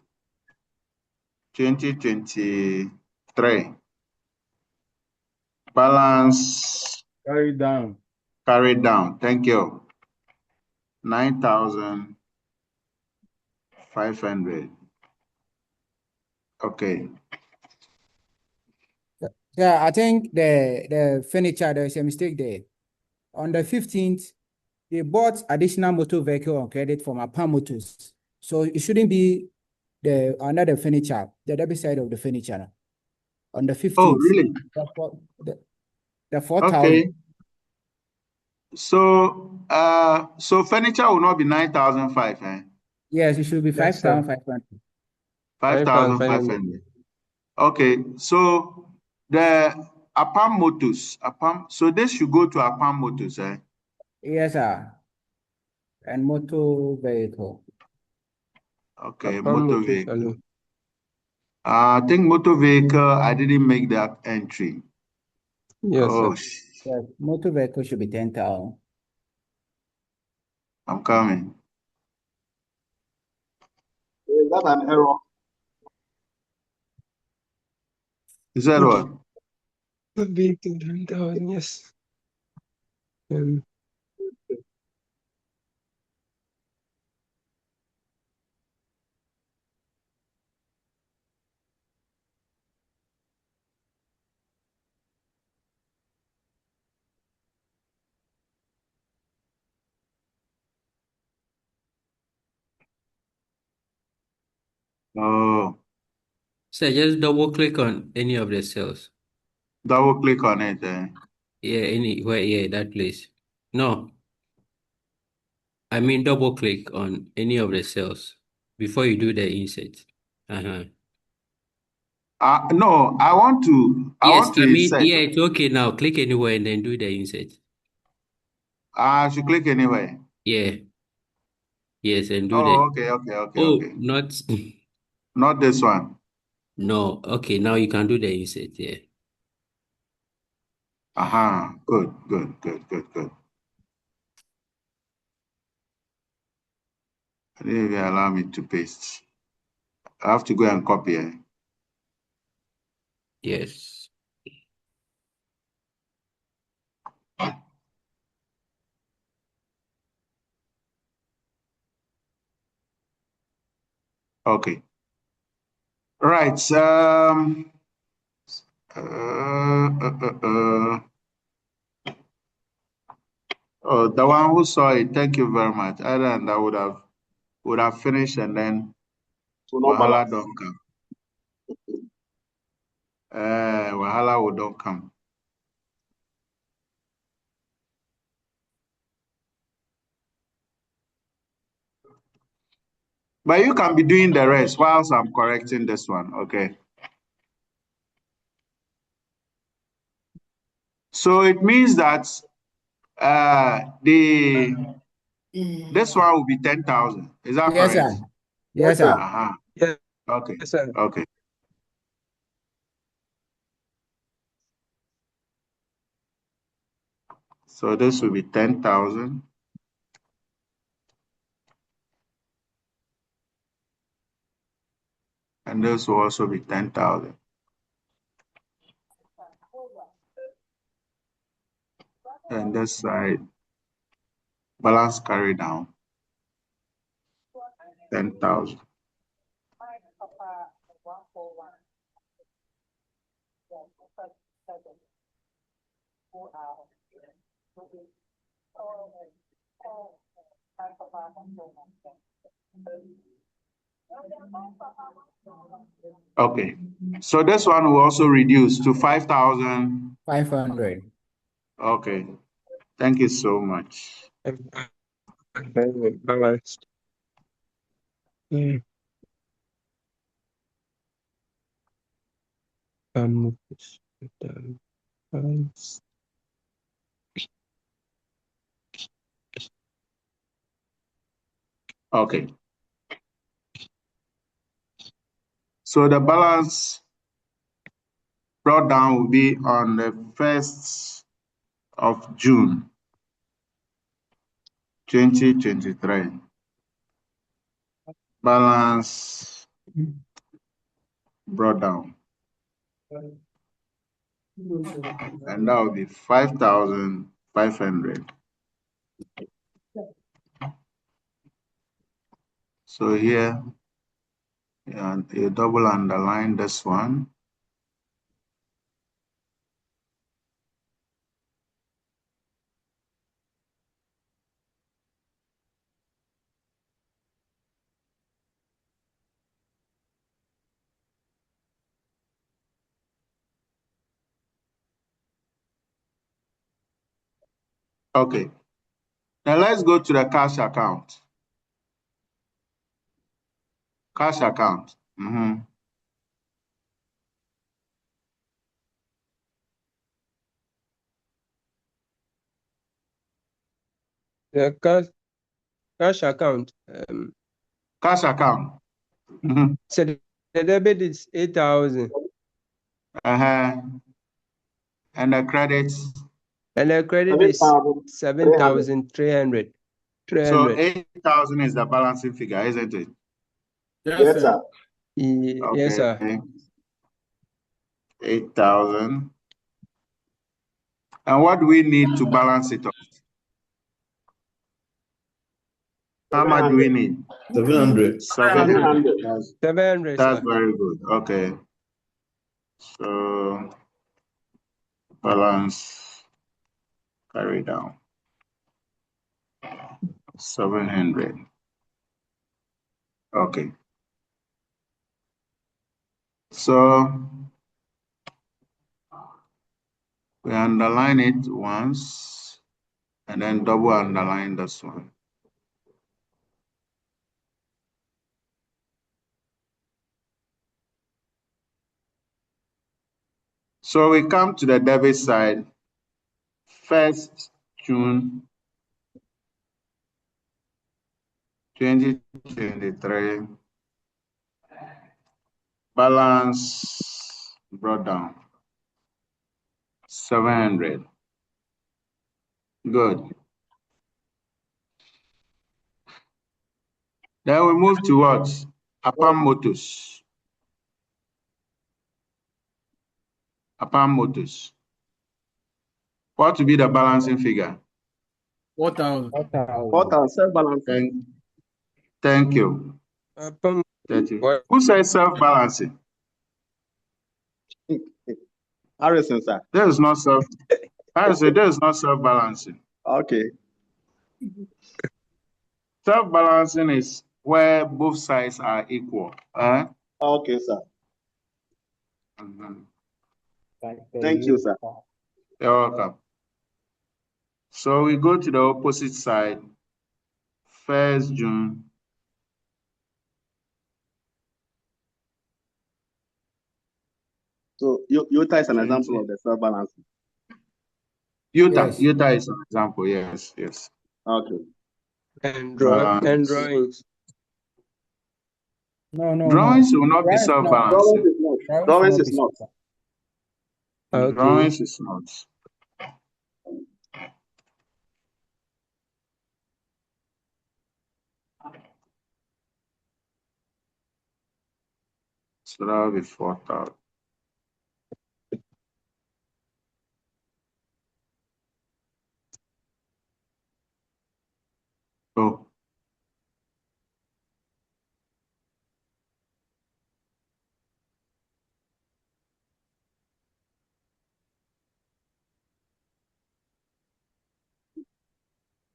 2023, balance Carried down. Carried down. Thank you. 9,500. Okay. Yeah, I think the furniture, there's a mistake there. On the 15th, they bought additional motor vehicle on credit from Apam Motors. So it shouldn't be another furniture, the debit side of the furniture. On the 15th. Oh, really? The 4,000. Okay. So so furniture will not be 9,500, eh? Yes, it should be 5,500. 5,500. Okay, so the Apam Motors, so this should go to Apam Motors, eh? Yes, sir. And motor vehicle. Okay, motor vehicle. I think motor vehicle, I didn't make that entry. Yes, oh, Yes, motor vehicle should be 10,000. I'm coming. Is that an error? Is that what? Motor vehicle 10,000, yes. Oh. So just double click on any of the cells. Double click on it. Yeah, anywhere, yeah, that place. No. I mean double click on any of the cells before you do the insert. No, I want to insert. Yeah, it's okay now. Click anywhere and then do the insert. I should click anywhere. Yeah. Yes, and do okay. Okay. Not not this one. No. Okay, now you can do the insert, yeah. Good. It didn't even allow me to paste. I have to go and copy it. Yes. Okay. Right. Oh, the one who saw it, thank you very much. Other than that, would have finished and then Wahala don't come. Wahala will don't come. But you can be doing the rest whilst I'm correcting this one, okay? So it means that this one will be 10,000. Is that Yes, correct? sir. Yes, sir. Yeah. Okay. Yes, sir. Okay. So this will be 10,000. And this will also be 10,000. And this side Balance carry down, 10,000. Okay, so this one will also reduce to 5,000. 500. Okay, thank you so much. Balanced. Balance. Okay. So the balance brought down will be on the 1st of June, 2023. Balance brought down. And that will be 5,500. So here, you double underline this one. Okay. Now let's go to the cash account. Cash account. The cash account. Cash account. So the debit is 8,000. And the credits. And the credit is 7,300. So 8,000 is the balancing figure, isn't it? Yes, sir. Yes, sir. 8,000. And what do we need to balance it off? How much do we need? 700. 700. 700. That's very good. Okay. So balance carry down. 700. Okay. So we underline it once and then double underline this one. So we come to the debit side, 1st June 2023. Balance brought down, 700. Good. Then we move to what? Upon Motors. Upon Motors. What will be the balancing figure? 4,000. 4,000 self-balancing. Thank you. Who says self-balancing? Harrison, sir. There is not self. Harrison, there is not self-balancing. Okay. Self-balancing is where both sides are equal. Okay, sir. Thank you, sir. You're welcome. So we go to the opposite side, 1st June. So Utah is an example of the self-balancing. Utah is an example, yes. Okay. And drawings. No. Drawings will not be self-balancing. Drawings is not. Okay. Drawings is not. So that will be 4,000. Oh.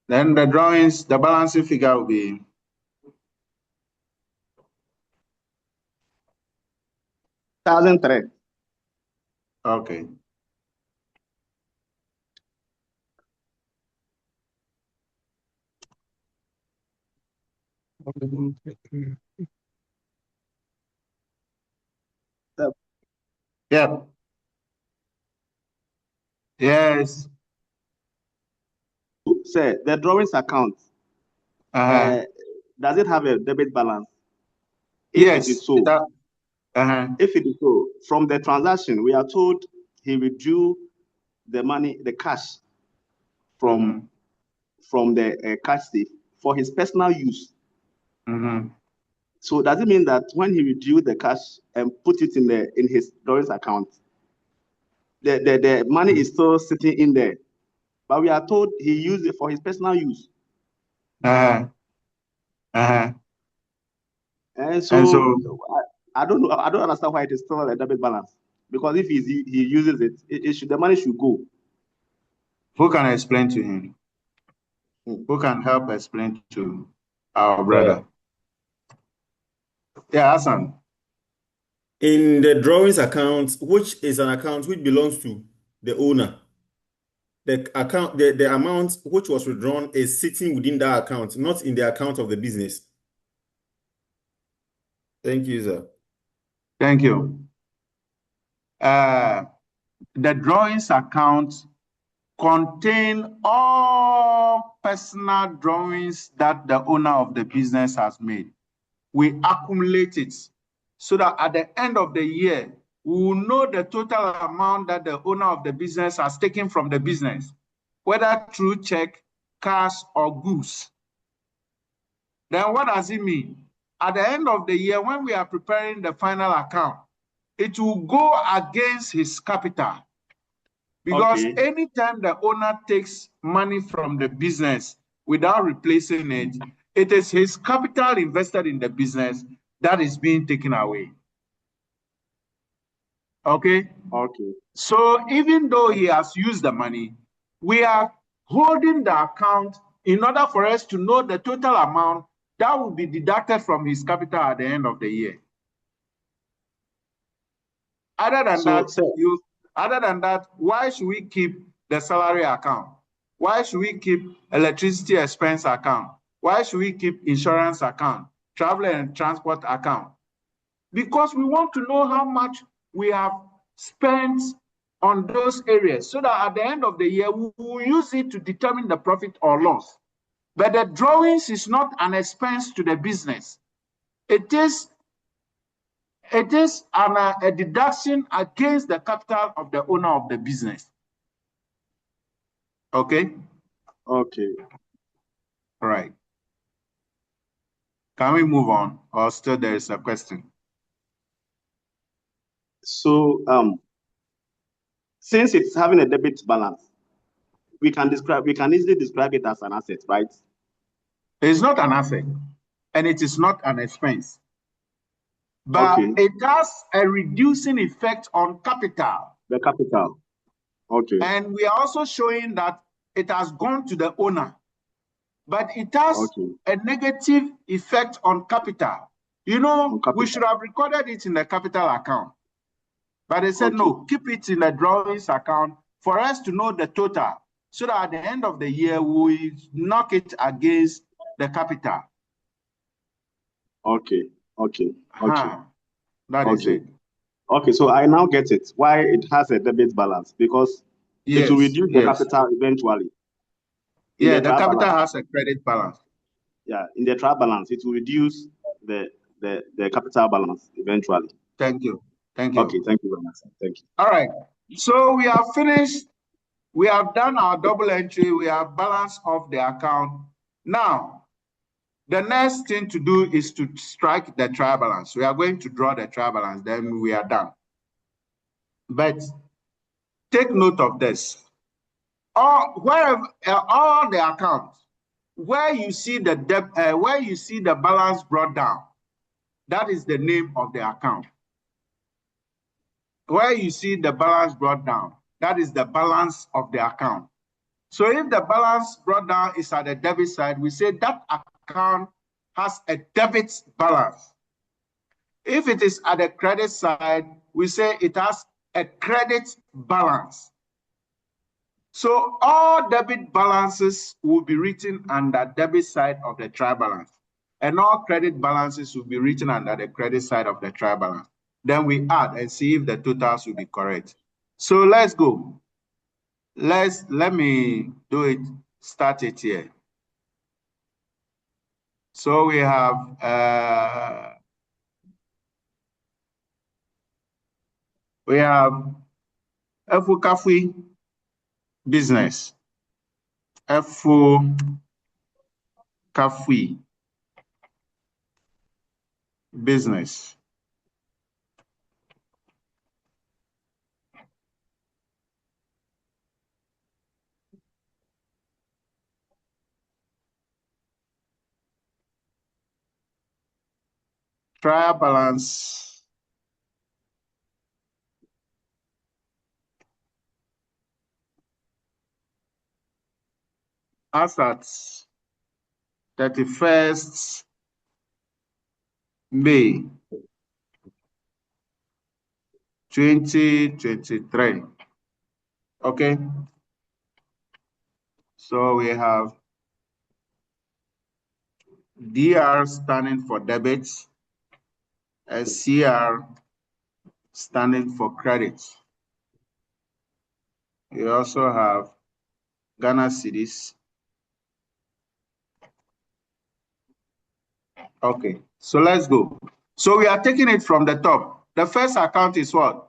Then the drawings, the balancing figure will be 1,003. okay. Yep. Yes. Sir, the drawings account, does it have a debit balance? If Yes. it is so, if it is so, from the transaction, we are told he withdrew the money, the cash from the cash safe for his personal use. So does it mean that when he withdrew the cash and put it in his drawings account, the money is still sitting in there, but we are told he used it for his personal use? And so I don't know. I don't understand why it is still a debit balance, because if he uses it, the money should go. Who can explain to him? Who can help explain to our brother? Yeah, Hassan. In the drawings account, which is an account which belongs to the owner, the amount which was withdrawn is sitting within that account, not in the account of the business. Thank you, sir. Thank you. The drawings account contain all personal drawings that the owner of the business has made. We accumulate it so that at the end of the year, we will know the total amount that the owner of the business has taken from the business, whether through check, cash, or goods. Then what does it mean? At the end of the year, when we are preparing the final account, it will go against his capital. Because anytime the owner takes money from the business without replacing it, it is his capital invested in the business that is being taken away. Okay? Okay. So even though he has used the money, we are holding the account in order for us to know the total amount that will be deducted from his capital at the end of the year. Other than that, why should we keep the salary account? Why should we keep electricity expense account? Why should we keep insurance account, travel and transport account? Because we want to know how much we have spent on those areas so that at the end of the year, we will use it to determine the profit or loss. But the drawings is not an expense to the business. It is a deduction against the capital of the owner of the business. Okay? Okay. All right. Can we move on, or still there is a question? So, since it's having a debit balance, we can easily describe it as an asset, right? It's not an asset, and it is not an expense. But it has a reducing effect on capital. The capital. Okay. And we are also showing that it has gone to the owner, but it has a negative effect on capital. You know, we should have recorded it in the capital account. But they said, no, keep it in the drawings account for us to know the total, so that at the end of the year, we knock it against the capital. Okay. That is it. Okay, so I now get it. Why it has a debit balance, because it will reduce the capital eventually. Yeah, the capital has a credit balance. Yeah, in the trial balance, it will reduce the capital balance eventually. Thank you. Thank you. Okay, thank you very much. Thank you. All right. So we have finished. We have done our double entry. We have balance of the account. Now, the next thing to do is to strike the trial balance. We are going to draw the trial balance, then we are done. But take note of this. All the accounts, where you see the where you see the balance brought down, that is the name of the account. Where you see the balance brought down, that is the balance of the account. So if the balance brought down is at the debit side, we say that account has a debit balance. If it is at the credit side, we say it has a credit balance. So all debit balances will be written under debit side of the trial balance, and all credit balances will be written under the credit side of the trial balance. Then we add and see if the totals will be correct. So let's go. Let me do it, start it here. So we have Wk4 business. Wk4 business. Trial balance as at 31st May 2023. Okay. So we have DR standing for debit, SCR standing for credit. We also have Ghana cedis. Okay, so let's go. So we are taking it from the top. The first account is what?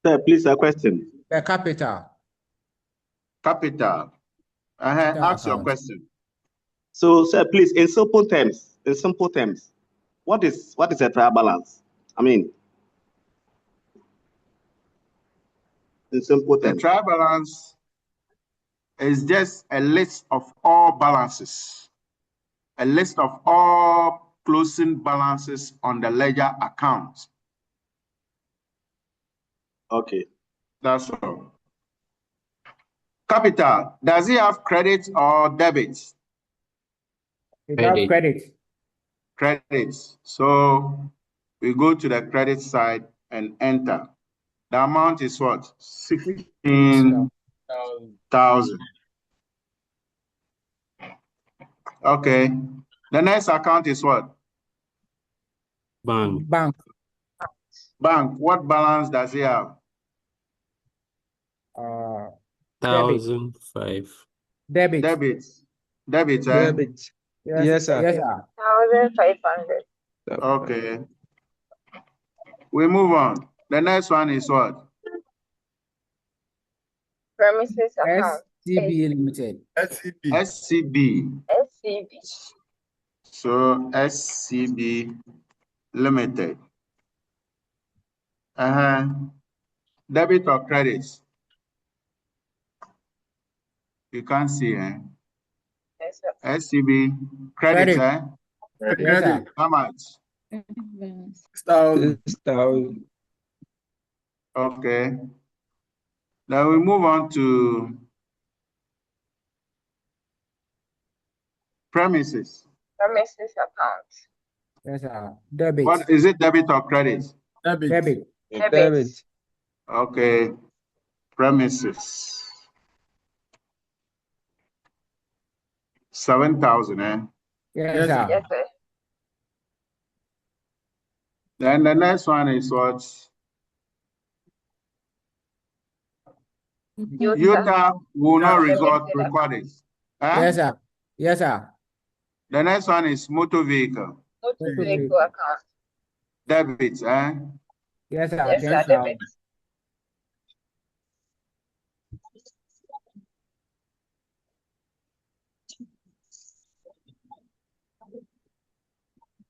Sir, please, a question. The capital. Capital. Ask your question. So, sir, please, in simple terms, what is a trial balance? I mean, in simple terms. The trial balance is just a list of all balances, a list of all closing balances on the ledger account. Okay. That's all. Capital, does it have credit or debit? It has credit. Credit. So we go to the credit side and enter. The amount is what? 16,000. Okay. The next account is what? Bank. Bank. What balance does it have? 1,005. Debit. Debit, eh? Debit. Yes, sir. Yes, sir. 1,500. Okay. We move on. The next one is what? Premises account. SCB Limited. SCB. SCB. So SCB Limited. Debit or credit? You can't see, eh? Yes, sir. SCB credit, eh? Yes, sir. How much? 6,000. Okay. Then we move on to premises. Premises account. Yes, sir. Debit. What is it, debit or credit? Debit. Debit. Okay. Premises. 7,000, eh? Yes, sir. Yes, sir. Then the next one is what? Utah will not record it. Yes, sir. Yes, sir. The next one is motor vehicle. Motor vehicle account. Debit, eh? Yes, sir. Yes, sir. Debit.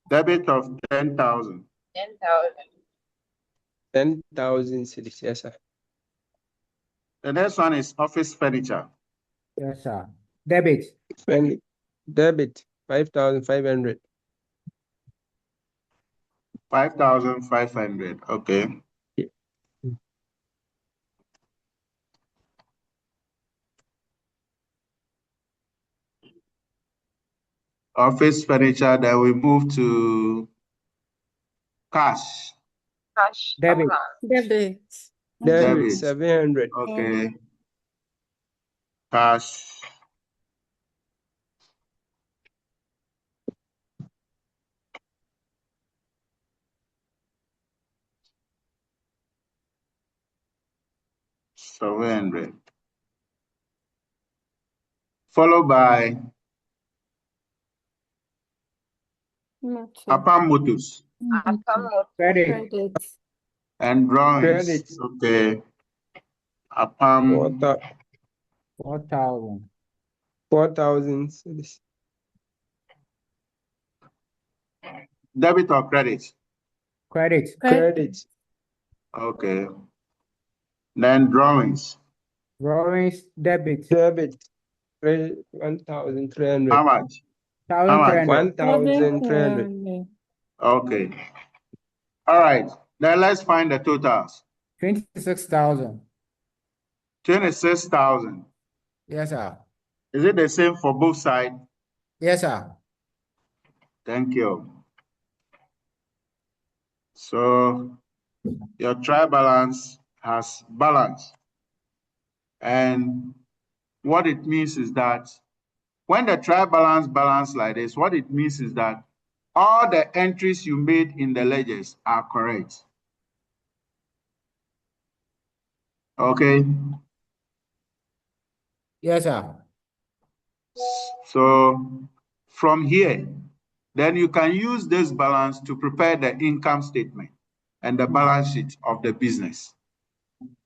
Debit of 10,000. 10,000. 10,000 cedis. Yes, sir. The next one is office furniture. Yes, sir. Debit. Debit 5,500. 5,500. Okay. Office furniture. Then we move to cash. Cash Debit. account. Debit 700. Okay. Cash. $700. Followed by Apam Motors Account. Credit. and drawings. Credit Okay. Apam 4,000. 4,000. debit or credit? Credit. Credit Okay. Then drawings. Drawings. Debit. debit 1,300. How much? How much? 1,300. Okay. All right. Then let's find the totals. 26,000. 26,000. Yes, sir. Is it the same for both sides? Yes, sir. Thank you. So your trial balance has balance. And what it means is that when the trial balance like this, what it means is that all the entries you made in the ledgers are correct. Okay. Yes, sir. So from here, then you can use this balance to prepare the income statement and the balance sheet of the business.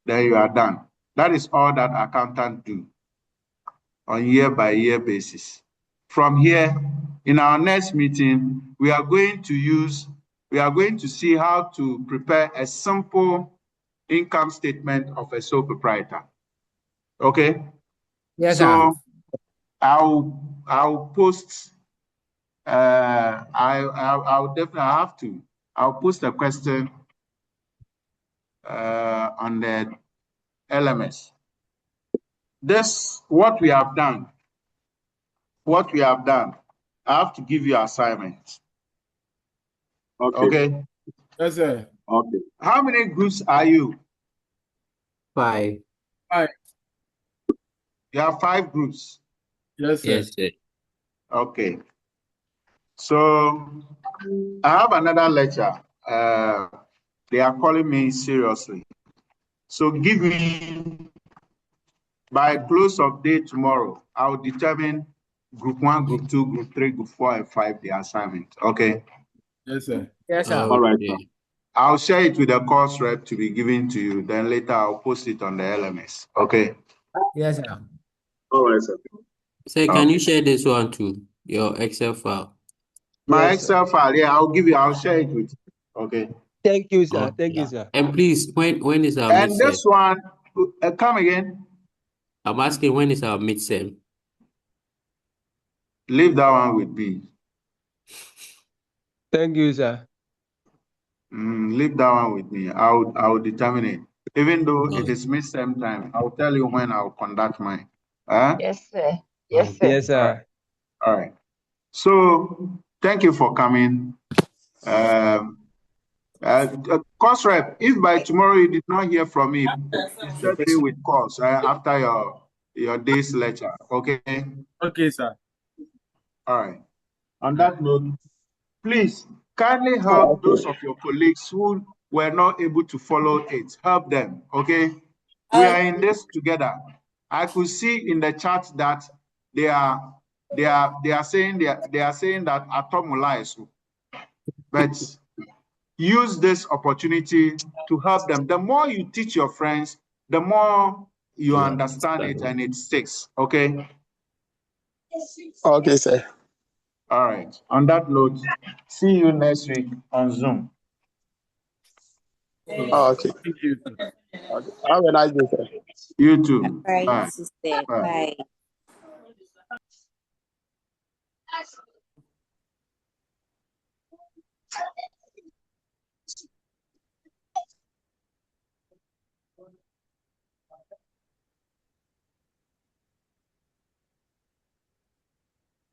There you are done. That is all that accountants do on year-by-year basis. From here, in our next meeting, we are going to see how to prepare a simple income statement of a sole proprietor. Okay? Yes, so sir. I'll post. I'll definitely have to. I'll post a question on the LMS. This what we have done. What we have done. I have to give you assignments. Okay. Yes, sir. Okay. How many groups are you? 5. You have 5 groups. Yes, sir. Yes, sir. Okay. So I have another lecture. They are calling me seriously. So give me, by close of day tomorrow, I'll determine group 1, group 2, group 3, group 4, and 5, the assignment. Okay? Yes, sir. Yes, sir. All right. Okay. I'll share it with the course rep to be given to you. Then later I'll post it on the LMS. Okay? Yes, sir. All right, sir. Sir, can you share this one too? Your Excel file. My Yes, Excel file, yeah, I'll share it with you. Okay? Thank you, sir. Oh, Thank you, yeah. sir. And please, when is our And midterm? this one, come again. I'm asking when is our midterm? Leave that one with me. Thank you, sir. Leave that one with me. I'll determine it. Even though it is midterm time, I'll tell you when I'll conduct mine. Yes, sir. Yes, sir. Yes, sir. All right. So thank you for coming. Course rep, if by tomorrow you did not hear from me, insert me with course after your day's lecture. Okay. Okay, sir. All right. On that note, please kindly help those of your colleagues who were not able to follow it. Help them. Okay. We are in this together. I could see in the chat that they are saying that Atomula is, but use this opportunity to help them. The more you teach your friends, the more you understand it and it sticks. Okay. Okay, sir. All right. On that note, see you next week on Zoom. Okay. Thank you, sir. Okay. Have a nice day, sir. You too. Bye, Bye. sister. Bye. Bye.